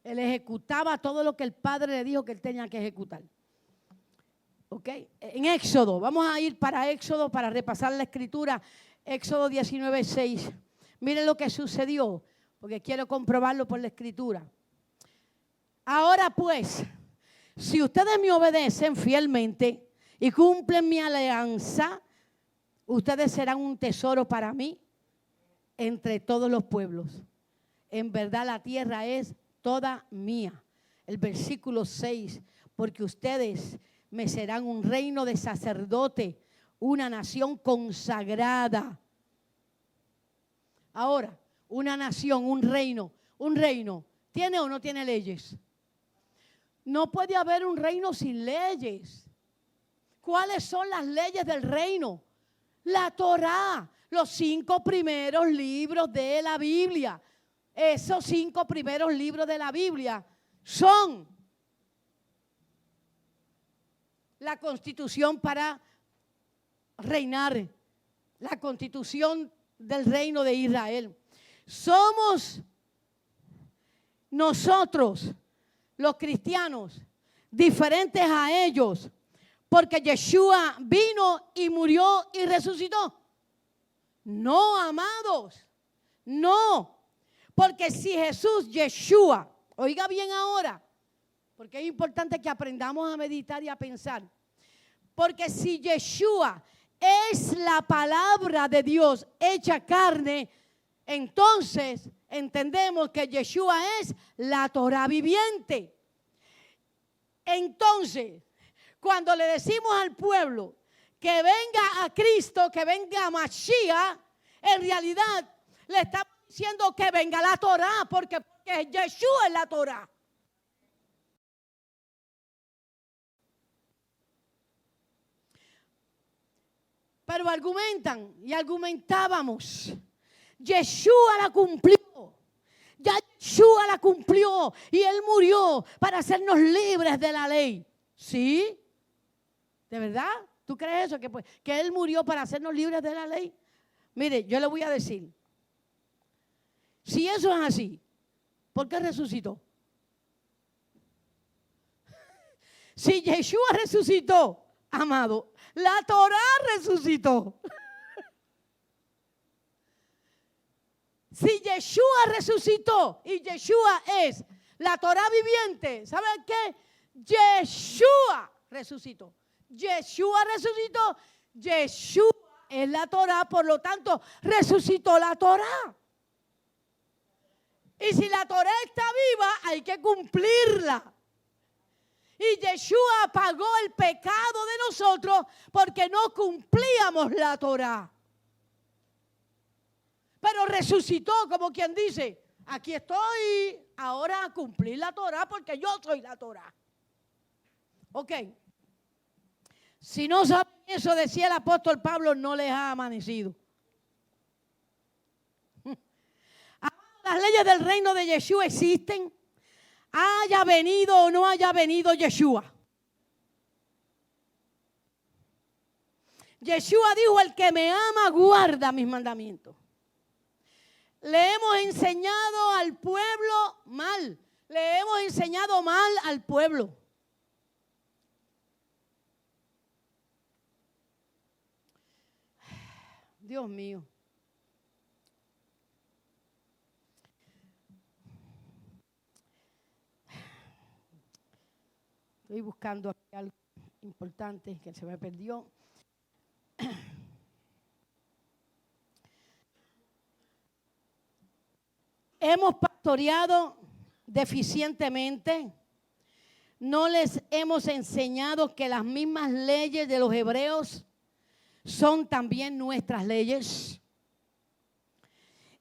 Él ejecutaba todo lo que el Padre le dijo que él tenía que ejecutar. ¿Ok? En Éxodo, vamos a ir para Éxodo para repasar la escritura. Éxodo 19:6. Miren lo que sucedió, porque quiero comprobarlo por la escritura. Ahora pues, si ustedes me obedecen fielmente y cumplen mi alianza, ustedes serán un tesoro para mí entre todos los pueblos. En verdad la tierra es toda mía. El versículo 6, porque ustedes me serán un reino de sacerdote, una nación consagrada. Ahora, una nación, un reino, ¿tiene o no tiene leyes? No puede haber un reino sin leyes. ¿Cuáles son las leyes del reino? La Torá, los 5 primeros libros de la Biblia. Esos 5 primeros libros de la Biblia son la constitución para reinar, la constitución del reino de Israel. Somos nosotros, los cristianos, diferentes a ellos, porque Yeshua vino y murió y resucitó. No, amados, no. Porque si Jesús, Yeshua, oiga bien ahora, Porque es importante que aprendamos a meditar y a pensar. Porque si Yeshua es la palabra de Dios hecha carne, entonces entendemos que Yeshua es la Torah viviente. Entonces, cuando le decimos al pueblo que venga a Cristo, que venga a Mashiach, en realidad le estamos diciendo que venga la Torah, porque Yeshua es la Torah. Pero argumentan y argumentábamos. Yeshua la cumplió. Ya Yeshua la cumplió y Él murió para hacernos libres de la ley. ¿Sí? ¿De verdad? ¿Tú crees eso? Que Él murió para hacernos libres de la ley. Mire, yo le voy a decir. Si eso es así, ¿por qué resucitó? Si Yeshua resucitó, amado, la Torah resucitó. Si Yeshua resucitó y Yeshua es la Torah viviente, ¿saben qué? Yeshua resucitó. Yeshua resucitó. Yeshua es la Torah, por lo tanto, resucitó la Torah. Y si la Torah está viva, hay que cumplirla. Y Yeshua pagó el pecado de nosotros porque no cumplíamos la Torah. Pero resucitó, como quien dice, aquí estoy ahora a cumplir la Torah porque yo soy la Torah. Ok. Si no saben eso, decía el apóstol Pablo, no les ha amanecido. Las leyes del reino de Yeshua existen, haya venido o no haya venido Yeshua. Yeshua dijo, el que me ama guarda mis mandamientos. Le hemos enseñado al pueblo mal. Le hemos enseñado mal al pueblo. Dios mío. Estoy buscando aquí algo importante que se me perdió. Hemos pastoreado deficientemente. No les hemos enseñado que las mismas leyes de los hebreos son también nuestras leyes.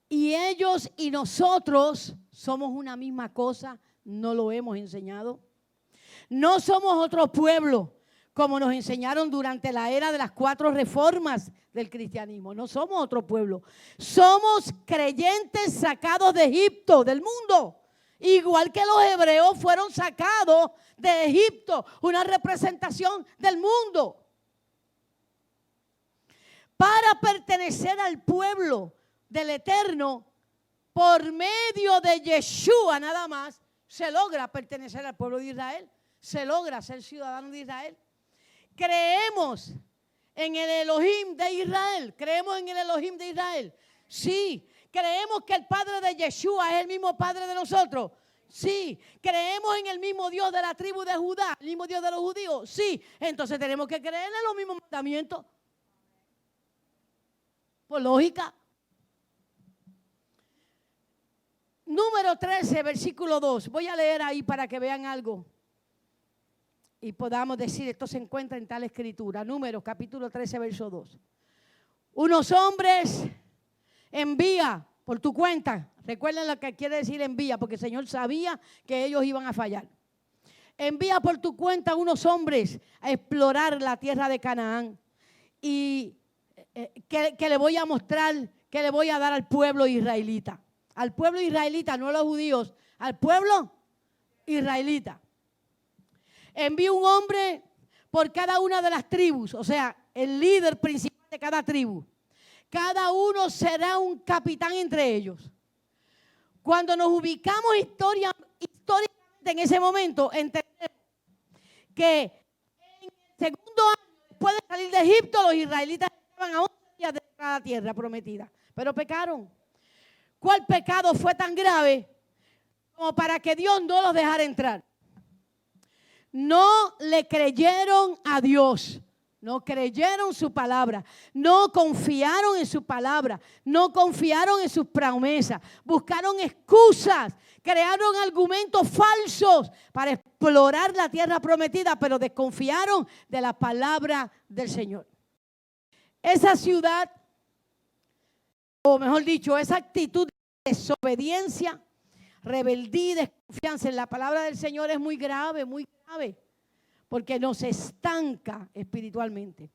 Y ellos y nosotros somos una misma cosa, no lo hemos enseñado. No somos otro pueblo, como nos enseñaron durante la era de las 4 reformas del cristianismo. No somos otro pueblo. Somos creyentes sacados de Egipto, del mundo. Igual que los hebreos fueron sacados de Egipto, una representación del mundo. Para pertenecer al pueblo del Eterno, por medio de Yeshua nada más, se logra pertenecer al pueblo de Israel. Se logra ser ciudadano de Israel. Creemos en el Elohim de Israel. Creemos en el Elohim de Israel. Sí. Creemos que el Padre de Yeshua es el mismo Padre de nosotros. Sí. Creemos en el mismo Dios de la tribu de Judá, el mismo Dios de los judíos. Sí. Entonces tenemos que creer en los mismos mandamientos. Por lógica. Número 13, versículo 2. Voy a leer ahí para que vean algo. Y podamos decir, esto se encuentra en tal escritura. Números, capítulo 13, verso 2. Unos hombres envía por tu cuenta. Recuerden lo que quiere decir envía, porque el Señor sabía que ellos iban a fallar. Envía por tu cuenta unos hombres a explorar la tierra de Canaán. Y que le voy a mostrar, que le voy a dar al pueblo israelita. Al pueblo israelita, no a los judíos, al pueblo israelita. Envía un hombre por cada una de las tribus, o sea, el líder principal de cada tribu. Cada uno será un capitán entre ellos. Cuando nos ubicamos históricamente en ese momento, entendemos que en el segundo año después de salir de Egipto, los israelitas estaban a 11 días de entrar a la tierra prometida, pero pecaron. ¿Cuál pecado fue tan grave como para que Dios no los dejara entrar? no le creyeron a Dios. No creyeron su palabra, no confiaron en su palabra, no confiaron en sus promesas, buscaron excusas, crearon argumentos falsos para explorar la tierra prometida, pero desconfiaron de la palabra del Señor. Esa ciudad, o mejor dicho, esa actitud de desobediencia, rebeldía y desconfianza en la palabra del Señor es muy grave, porque nos estanca espiritualmente.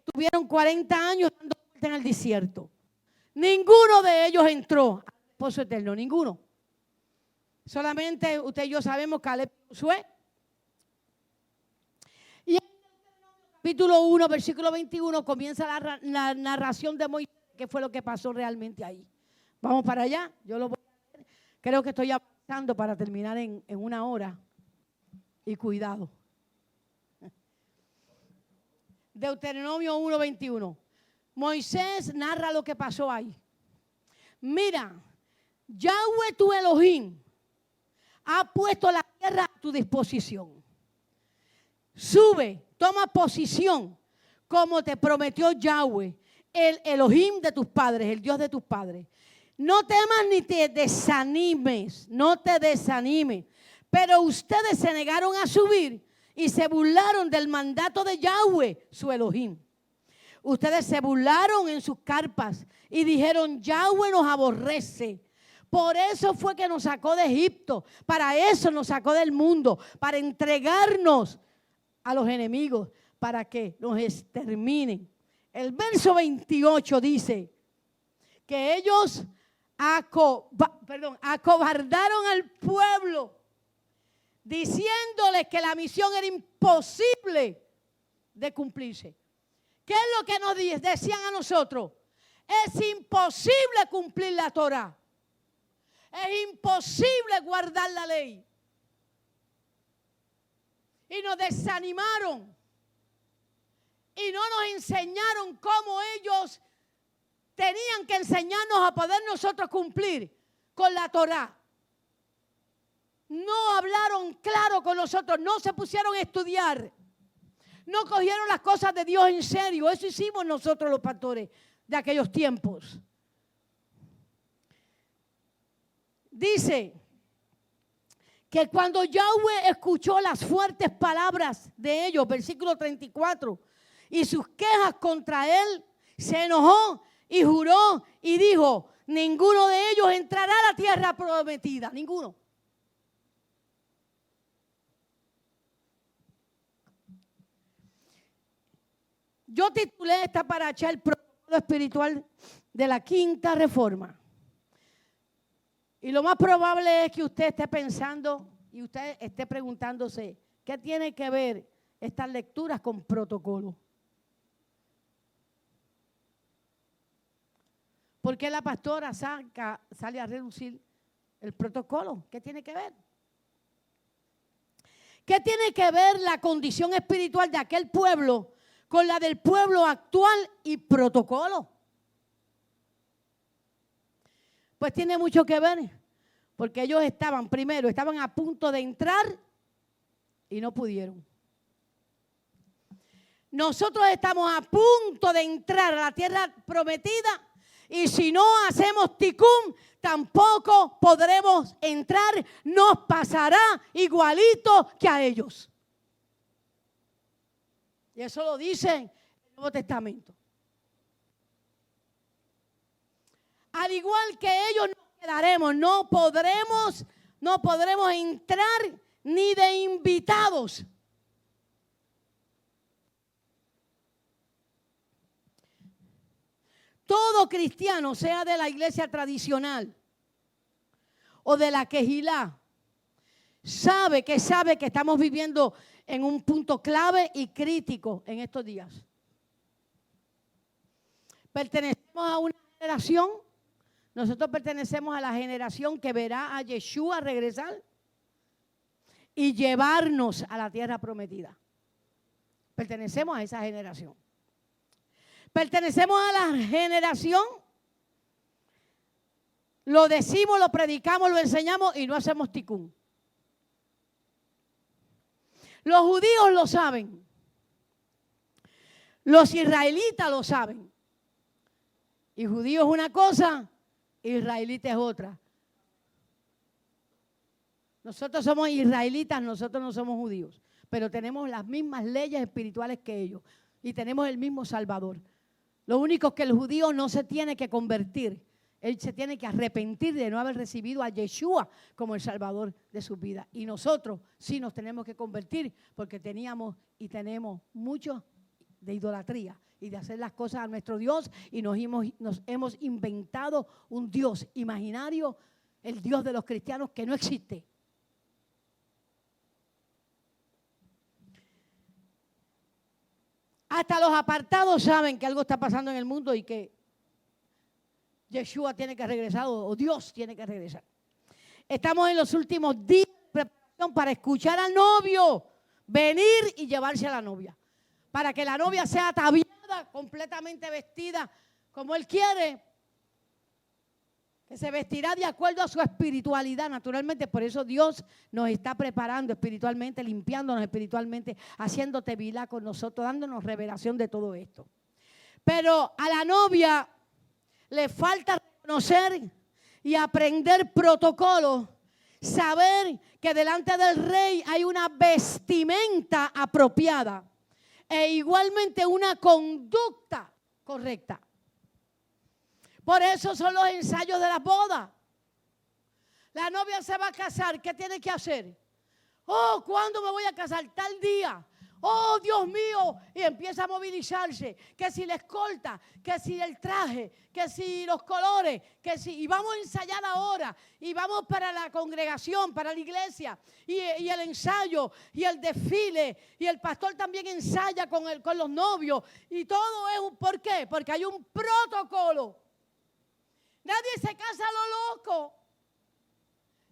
Tuvieron 40 años dando vueltas en el desierto. Ninguno de ellos entró al reposo eterno, ninguno. Solamente usted y yo sabemos Caleb y Josué. Y en el capítulo 1, versículo 21, comienza la narración de Moisés, qué fue lo que pasó realmente ahí. Vamos para allá, yo lo voy a leer. Creo que estoy avanzando para terminar en una hora. Y cuidado. Deuteronomio 1:21. Moisés narra lo que pasó ahí. Mira, Yahweh tu Elohim ha puesto la tierra a tu disposición. Sube, toma posición, como te prometió Yahweh, el Elohim de tus padres, el Dios de tus padres. No temas ni te desanimes, no te desanimes. Pero ustedes se negaron a subir y se burlaron del mandato de Yahweh, su Elohim. Ustedes se burlaron en sus carpas y dijeron, Yahweh nos aborrece. Por eso fue que nos sacó de Egipto. Para eso nos sacó del mundo. Para entregarnos a los enemigos. Para que nos exterminen. El verso 28 dice que ellos acobardaron al pueblo, diciéndoles que la misión era imposible de cumplirse. ¿Qué es lo que nos decían a nosotros? Es imposible cumplir la Torá. Es imposible guardar la ley. Y nos desanimaron. Y no nos enseñaron cómo ellos tenían que enseñarnos a poder nosotros cumplir con la Torá. No hablaron claro con nosotros, no se pusieron a estudiar. No cogieron las cosas de Dios en serio. Eso hicimos nosotros los pastores de aquellos tiempos. Dice que cuando Yahweh escuchó las fuertes palabras de ellos, versículo 34, y sus quejas contra él, se enojó y juró y dijo, ninguno de ellos entrará a la tierra prometida, ninguno. Yo titulé esta paracha el protocolo espiritual de la Quinta Reforma. Y lo más probable es que usted esté pensando y usted esté preguntándose, ¿qué tiene que ver estas lecturas con protocolo? ¿Por qué la pastora sale a reducir el protocolo? ¿Qué tiene que ver? ¿Qué tiene que ver la condición espiritual de aquel pueblo con la del pueblo actual y protocolo? Pues tiene mucho que ver, porque ellos estaban a punto de entrar y no pudieron. Nosotros estamos a punto de entrar a la tierra prometida y si no hacemos ticún, tampoco podremos entrar, nos pasará igualito que a ellos. Y eso lo dice el Nuevo Testamento. Al igual que ellos nos quedaremos, no podremos entrar ni de invitados. Todo cristiano, sea de la iglesia tradicional o de la quejilá, sabe que estamos viviendo en un punto clave y crítico en estos días. Pertenecemos a una generación, nosotros pertenecemos a la generación que verá a Yeshua regresar y llevarnos a la tierra prometida. Pertenecemos a esa generación. Pertenecemos a la generación, lo decimos, lo predicamos, lo enseñamos y no hacemos ticún. Los judíos lo saben. Los israelitas lo saben. Y judío es una cosa, israelita es otra. Nosotros somos israelitas, nosotros no somos judíos, pero tenemos las mismas leyes espirituales que ellos y tenemos el mismo Salvador. Lo único es que el judío no se tiene que convertir, él se tiene que arrepentir de no haber recibido a Yeshua como el Salvador de su vida. Y nosotros sí nos tenemos que convertir porque teníamos y tenemos mucho de idolatría y de hacer las cosas a nuestro Dios y nos hemos inventado un Dios imaginario, el Dios de los cristianos que no existe. Hasta los apartados saben que algo está pasando en el mundo y que Yeshua tiene que regresar o Dios tiene que regresar. Estamos en los últimos días de preparación para escuchar al novio venir y llevarse a la novia. Para que la novia sea ataviada, completamente vestida como Él quiere. Que se vestirá de acuerdo a su espiritualidad, naturalmente. Por eso Dios nos está preparando espiritualmente, limpiándonos espiritualmente, haciendo tevilá con nosotros, dándonos revelación de todo esto. Pero a la novia le falta reconocer y aprender protocolos, saber que delante del rey hay una vestimenta apropiada e igualmente una conducta correcta. Por eso son los ensayos de las bodas. La novia se va a casar, ¿qué tiene que hacer? Oh, ¿cuándo me voy a casar? Tal día. Oh, Dios mío. Y empieza a movilizarse. Que si la escolta, que si el traje, que si los colores, que si... Y vamos a ensayar ahora. Y vamos para la congregación, para la iglesia. Y el ensayo, y el desfile. Y el pastor también ensaya con los novios. Y todo es un... ¿Por qué? Porque hay un protocolo. Nadie se casa a lo loco.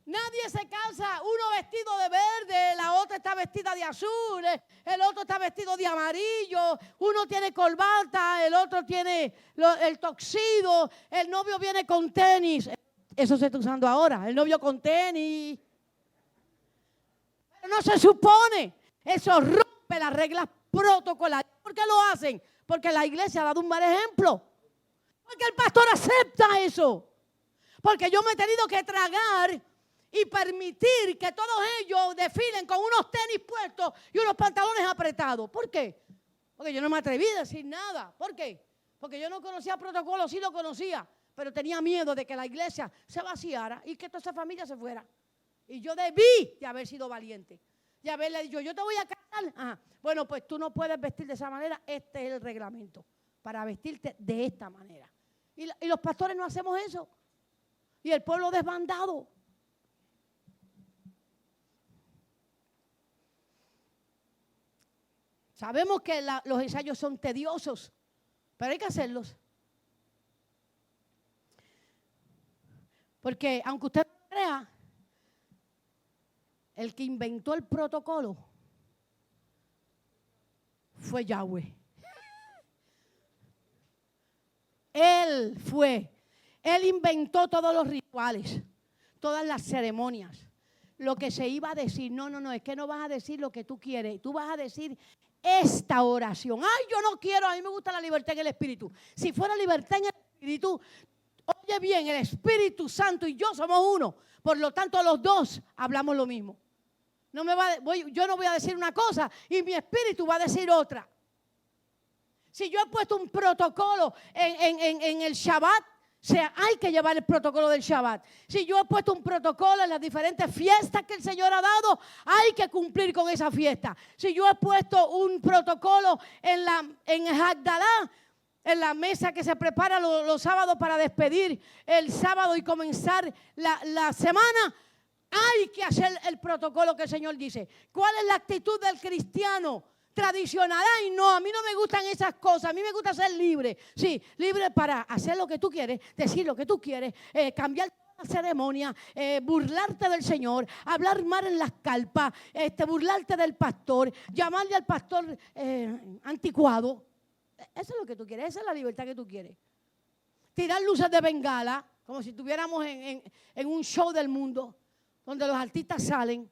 Nadie se casa, uno vestido de verde, la otra está vestida de azul, el otro está vestido de amarillo, uno tiene corbata, el otro tiene el tuxedo, el novio viene con tenis. Eso se está usando ahora, el novio con tenis. Pero no se supone, eso rompe las reglas protocolarias. ¿Por qué lo hacen? Porque la iglesia ha dado un mal ejemplo. Porque el pastor acepta eso. Porque yo me he tenido que tragar y permitir que todos ellos desfilen con unos tenis puestos y unos pantalones apretados. ¿Por qué? Porque yo no me atreví a decir nada. ¿Por qué? Porque yo no conocía protocolo, sí lo conocía, pero tenía miedo de que la iglesia se vaciara y que toda esa familia se fuera. Y yo debí de haber sido valiente. De haberle dicho, yo te voy a casar. Ajá. Bueno, pues tú no puedes vestir de esa manera. Este es el reglamento para vestirte de esta manera. Y los pastores no hacemos eso. Y el pueblo desbandado. Sabemos que los ensayos son tediosos, pero hay que hacerlos. Porque aunque usted no crea, el que inventó el protocolo fue Yahweh. Él inventó todos los rituales, todas las ceremonias, lo que se iba a decir. No, es que no vas a decir lo que tú quieres, tú vas a decir esta oración. Ay, yo no quiero, a mí me gusta la libertad en el Espíritu. Si fuera libertad en el Espíritu, oye bien, el Espíritu Santo y yo somos uno, por lo tanto los dos hablamos lo mismo. Yo no voy a decir una cosa y mi espíritu va a decir otra. Si yo he puesto un protocolo en el Shabbat, hay que llevar el protocolo del Shabbat. Si yo he puesto un protocolo en las diferentes fiestas que el Señor ha dado, hay que cumplir con esa fiesta. Si yo he puesto un protocolo en Hagdalá, en la mesa que se prepara los sábados para despedir el sábado y comenzar la semana, hay que hacer el protocolo que el Señor dice. ¿Cuál es la actitud del cristiano tradicional? Ay, no, a mí no me gustan esas cosas, a mí me gusta ser libre. Sí, libre para hacer lo que tú quieres, decir lo que tú quieres, cambiar la ceremonia, burlarte del Señor, hablar mal en las carpas, burlarte del pastor, llamarle al pastor anticuado. Eso es lo que tú quieres, esa es la libertad que tú quieres. Tirar luces de bengala, como si estuviéramos en un show del mundo, donde los artistas salen.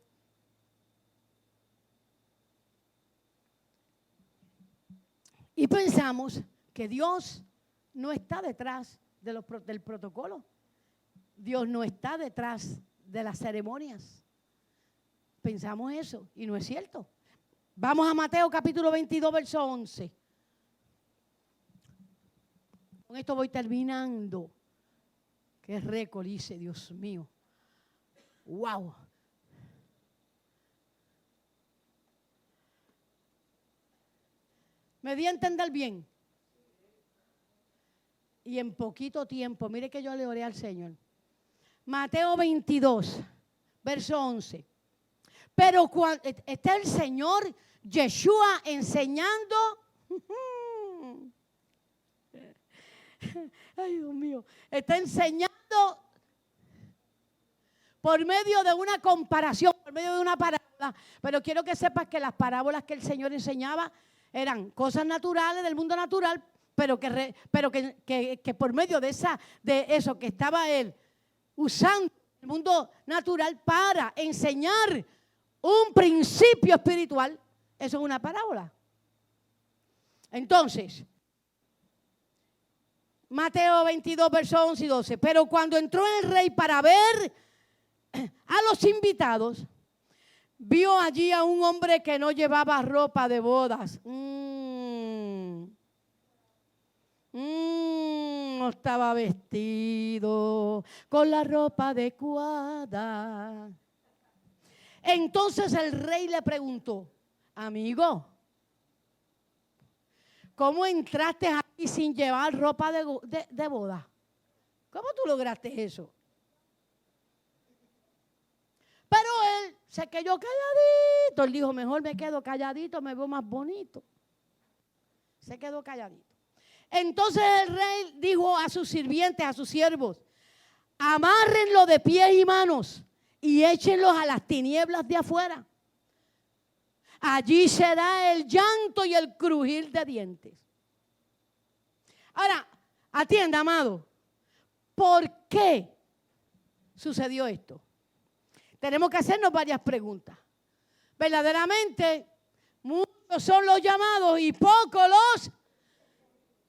Y pensamos que Dios no está detrás del protocolo. Dios no está detrás de las ceremonias. Pensamos eso y no es cierto. Vamos a Mateo capítulo 22, verso 11. Con esto voy terminando. Qué récord hice, Dios mío. ¡Wow! ¿Me di a entender bien? Y en poquito tiempo, mire que yo le oré al Señor. Mateo 22, verso 11. Pero cuando está el Señor Yeshua enseñando. Ay, Dios mío. Está enseñando por medio de una comparación, por medio de una parábola. Pero quiero que sepas que las parábolas que el Señor enseñaba eran cosas naturales del mundo natural, pero que por medio de eso que estaba Él usando el mundo natural para enseñar un principio espiritual, eso es una parábola. Entonces, Mateo 22, versos 11 y 12. Pero cuando entró el rey para ver a los invitados, vio allí a un hombre que no llevaba ropa de bodas. No estaba vestido con la ropa adecuada. Entonces el rey le preguntó: amigo, ¿cómo entraste aquí sin llevar ropa de boda? ¿Cómo tú lograste eso? Pero él se quedó calladito. Él dijo: mejor me quedo calladito, me veo más bonito. Se quedó calladito. Entonces el rey dijo a sus sirvientes, a sus siervos: amárrenlo de pies y manos y échenlos a las tinieblas de afuera. Allí será el llanto y el crujir de dientes. Ahora, atienda, amado, ¿por qué sucedió esto? Tenemos que hacernos varias preguntas. Verdaderamente, muchos son los llamados y pocos los.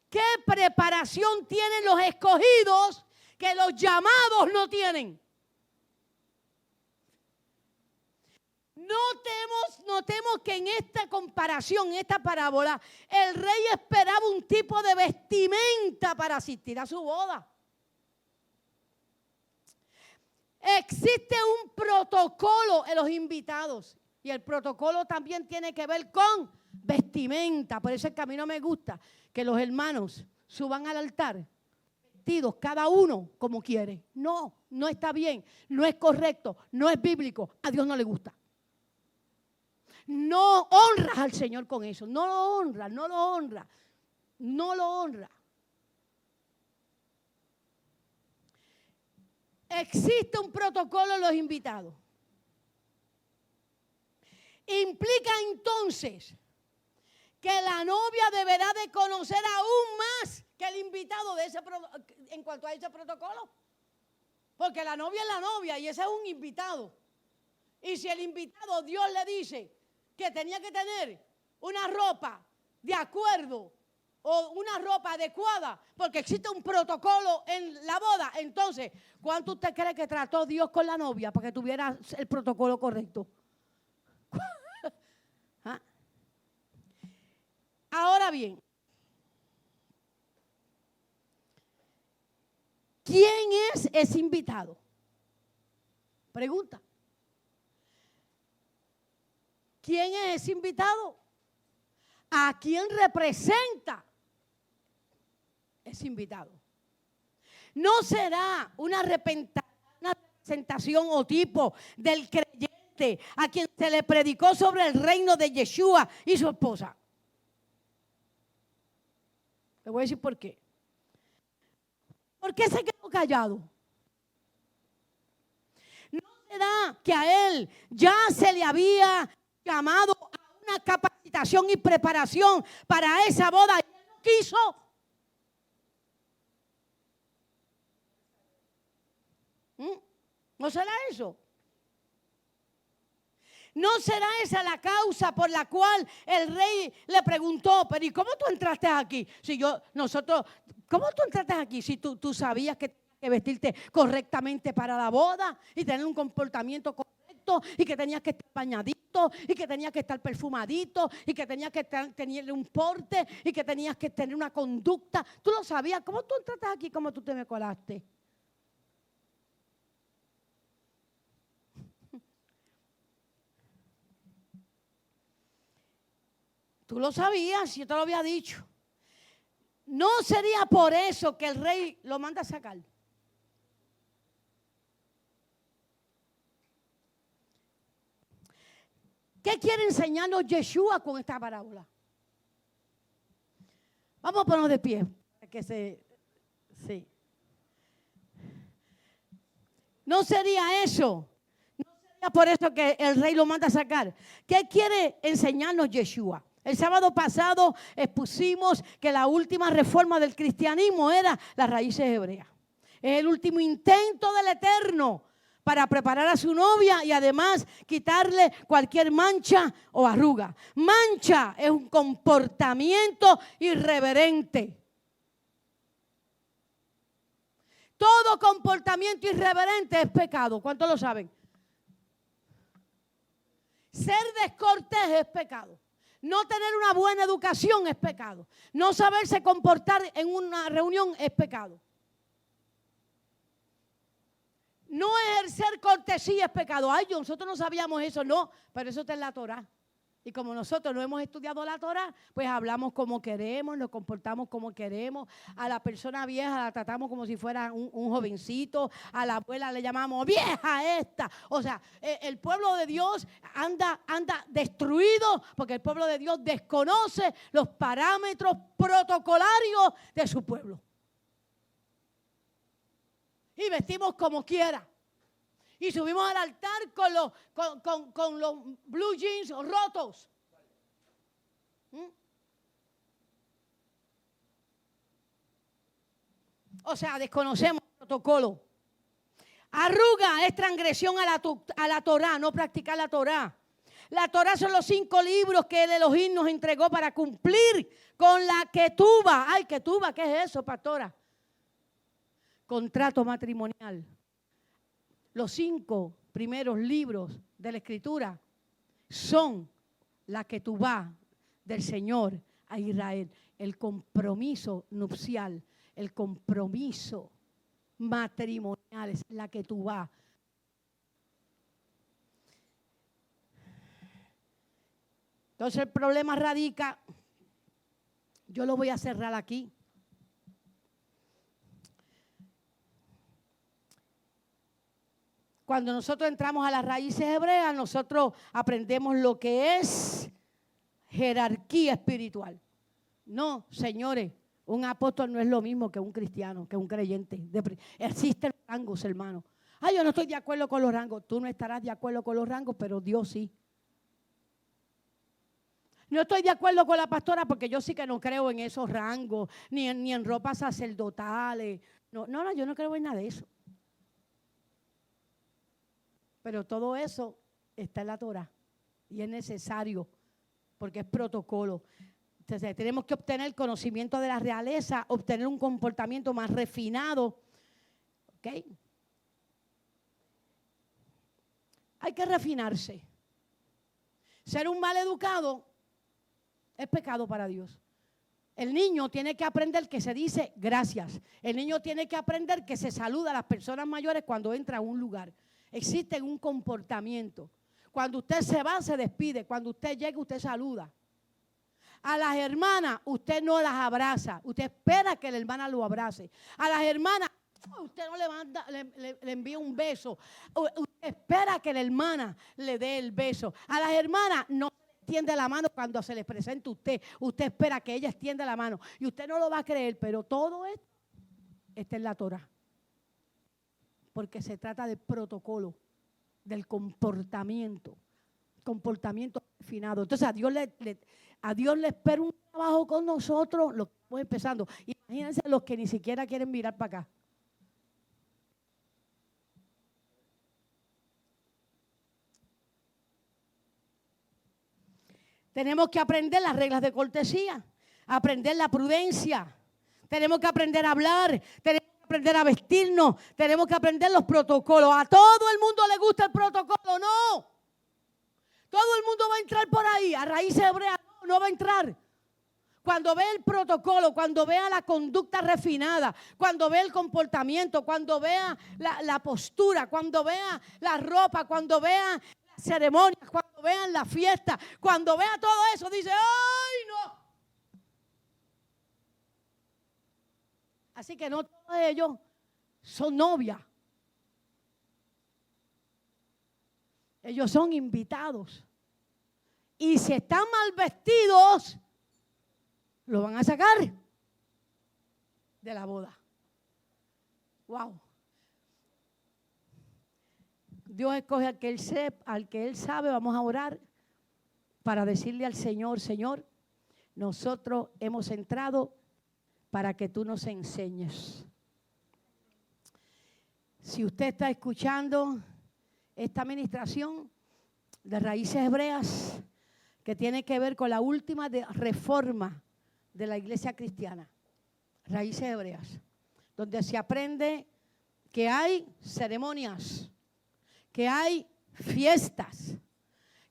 ¿Qué preparación tienen los escogidos que los llamados no tienen? Notemos que en esta comparación, en esta parábola, el rey esperaba un tipo de vestimenta para asistir a su boda. Existe un protocolo en los invitados y el protocolo también tiene que ver con vestimenta. Por eso es que a mí no me gusta que los hermanos suban al altar vestidos cada uno como quiere. No, no está bien, no es correcto, no es bíblico, a Dios no le gusta. No honras al Señor con eso, no lo honra, no lo honra, no lo honra. Existe un protocolo en los invitados. Implica entonces que la novia deberá de conocer aún más que el invitado en cuanto a ese protocolo. Porque la novia es la novia y ese es un invitado. Y si el invitado, Dios le dice que tenía que tener una ropa de acuerdo o una ropa adecuada, porque existe un protocolo en la boda, entonces, ¿cuánto usted cree que trató Dios con la novia para que tuviera el protocolo correcto? ¿Ah? Ahora bien, ¿quién es ese invitado? Pregunta. ¿Quién es ese invitado? ¿A quién representa ese invitado? No será una representación o tipo del creyente a quien se le predicó sobre el reino de Yeshua y su esposa. Le voy a decir por qué. ¿Por qué se quedó callado? ¿No será que a él ya se le había llamado a una capacitación y preparación para esa boda y él no quiso? ¿No será eso? ¿No será esa la causa por la cual el rey le preguntó, pero ¿y cómo tú entraste aquí? ¿Cómo tú entraste aquí si tú sabías que tenías que vestirte correctamente para la boda y tener un comportamiento correcto y que tenías que estar bañadito y que tenías que estar perfumadito y que tenías que tener un porte y que tenías que tener una conducta? ¿Tú lo sabías? ¿Cómo tú entraste aquí? ¿Cómo tú te me colaste? Tú lo sabías, yo te lo había dicho. ¿No sería por eso que el rey lo manda a sacar? ¿Qué quiere enseñarnos Yeshua con esta parábola? Vamos a ponernos de pie. Sí. ¿No sería eso? ¿No sería por eso que el rey lo manda a sacar? ¿Qué quiere enseñarnos Yeshua? El sábado pasado expusimos que la última reforma del cristianismo era las raíces hebreas. Es el último intento del Eterno para preparar a su novia y además quitarle cualquier mancha o arruga. Mancha es un comportamiento irreverente. Todo comportamiento irreverente es pecado. ¿Cuántos lo saben? Ser descortés es pecado. No tener una buena educación es pecado. No saberse comportar en una reunión es pecado. No ejercer cortesía es pecado. Ay, nosotros no sabíamos eso. No, pero eso está en la Torá. Y como nosotros no hemos estudiado la Torá, pues hablamos como queremos, nos comportamos como queremos. A la persona vieja la tratamos como si fuera un jovencito. A la abuela le llamamos vieja esta. O sea, el pueblo de Dios anda destruido porque el pueblo de Dios desconoce los parámetros protocolarios de su pueblo. Y vestimos como quiera. Y subimos al altar con los blue jeans rotos. O sea, desconocemos el protocolo. Arruga es transgresión a la Torá, no practicar la Torá. La Torá son los 5 libros que el Elohim nos entregó para cumplir con la ketubá. Ay, ketubá, ¿qué es eso, pastora? Contrato matrimonial. Los 5 primeros libros de la Escritura son la ketubá del Señor a Israel. El compromiso nupcial, el compromiso matrimonial es la ketubá. Entonces el problema radica, yo lo voy a cerrar aquí. Cuando nosotros entramos a las raíces hebreas, nosotros aprendemos lo que es jerarquía espiritual. No, señores, un apóstol no es lo mismo que un cristiano, que un creyente. Existen rangos, hermano. Ay, yo no estoy de acuerdo con los rangos. Tú no estarás de acuerdo con los rangos, pero Dios sí. No estoy de acuerdo con la pastora porque yo sí que no creo en esos rangos, ni en ropas sacerdotales. No, yo no creo en nada de eso. Pero todo eso está en la Torá y es necesario porque es protocolo. Entonces tenemos que obtener conocimiento de la realeza, obtener un comportamiento más refinado. ¿Ok? Hay que refinarse. Ser un mal educado es pecado para Dios. El niño tiene que aprender que se dice gracias. El niño tiene que aprender que se saluda a las personas mayores cuando entra a un lugar. Existe un comportamiento. Cuando usted se va, se despide. Cuando usted llega, usted saluda. A las hermanas, usted no las abraza. Usted espera que la hermana lo abrace. A las hermanas, usted no le envía un beso. Usted espera que la hermana le dé el beso. A las hermanas, no extiende la mano cuando se les presenta usted. Usted espera que ella extienda la mano. Y usted no lo va a creer, pero todo esto está en la Torá. Porque se trata del protocolo, del comportamiento refinado. Entonces a Dios le espera un trabajo con nosotros, lo que estamos empezando. Imagínense los que ni siquiera quieren mirar para acá. Tenemos que aprender las reglas de cortesía, aprender la prudencia. Tenemos que aprender a hablar, tenemos que aprender a vestirnos, tenemos que aprender los protocolos. A todo el mundo le gusta el protocolo, no. Todo el mundo va a entrar por ahí, a Raíces Hebreas no va a entrar. Cuando ve el protocolo, cuando vea la conducta refinada, cuando vea el comportamiento, cuando vea la postura, cuando vea la ropa, cuando vea las ceremonias, cuando vean la fiesta, cuando vea todo eso, dice, ¡ay, no! Así que no todos ellos son novias. Ellos son invitados. Y si están mal vestidos, lo van a sacar de la boda. Wow. Dios escoge al que Él sabe. Vamos a orar para decirle al Señor, Señor, nosotros hemos entrado para que tú nos enseñes. Si usted está escuchando esta administración de Raíces Hebreas, que tiene que ver con la última reforma de la iglesia cristiana, Raíces Hebreas, donde se aprende que hay ceremonias, que hay fiestas,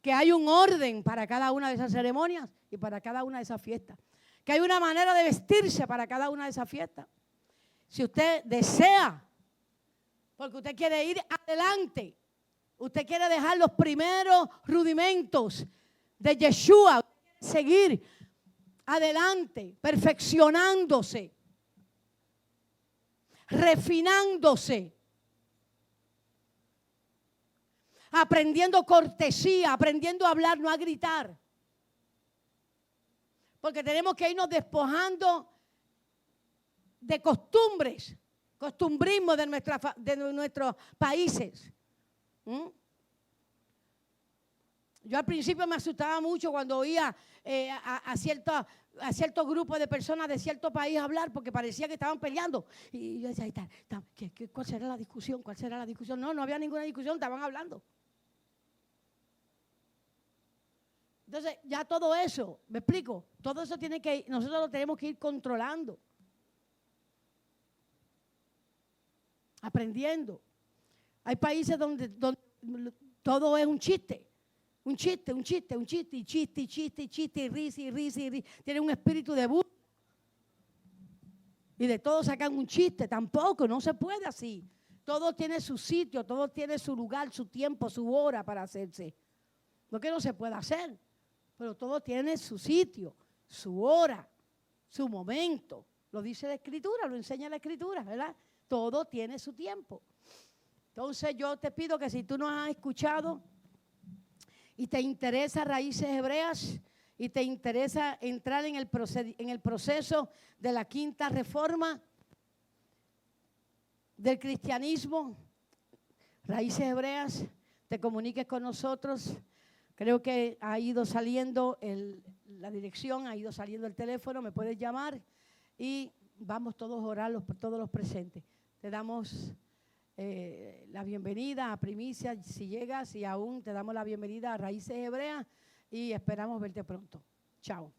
que hay un orden para cada una de esas ceremonias y para cada una de esas fiestas, que hay una manera de vestirse para cada una de esas fiestas. Si usted desea, porque usted quiere ir adelante, usted quiere dejar los primeros rudimentos de Yeshua, seguir adelante, perfeccionándose, refinándose, aprendiendo cortesía, aprendiendo a hablar, no a gritar. Porque tenemos que irnos despojando de costumbres, costumbrismo de nuestros países. Yo al principio me asustaba mucho cuando oía a ciertos grupos de personas de cierto país hablar, porque parecía que estaban peleando. Y yo decía, ¿cuál será la discusión? ¿Cuál será la discusión? No había ninguna discusión, estaban hablando. Entonces, ya todo eso, ¿me explico? Todo eso nosotros lo tenemos que ir controlando, aprendiendo. Hay países donde todo es un chiste, y risa. Tienen un espíritu de burla. Y de todo sacan un chiste. Tampoco, no se puede así. Todo tiene su sitio, todo tiene su lugar, su tiempo, su hora para hacerse. No que no se pueda hacer, pero todo tiene su sitio, su hora, su momento. Lo dice la Escritura, lo enseña la Escritura, ¿verdad? Todo tiene su tiempo. Entonces yo te pido que si tú no has escuchado y te interesa Raíces Hebreas y te interesa entrar en el proceso de la quinta reforma del cristianismo, Raíces Hebreas, te comuniques con nosotros. Creo que ha ido saliendo la dirección, ha ido saliendo el teléfono, me puedes llamar y vamos todos a orar, todos los presentes. Te damos la bienvenida a Primicia, si llegas, y aún te damos la bienvenida a Raíces Hebreas y esperamos verte pronto. Chao.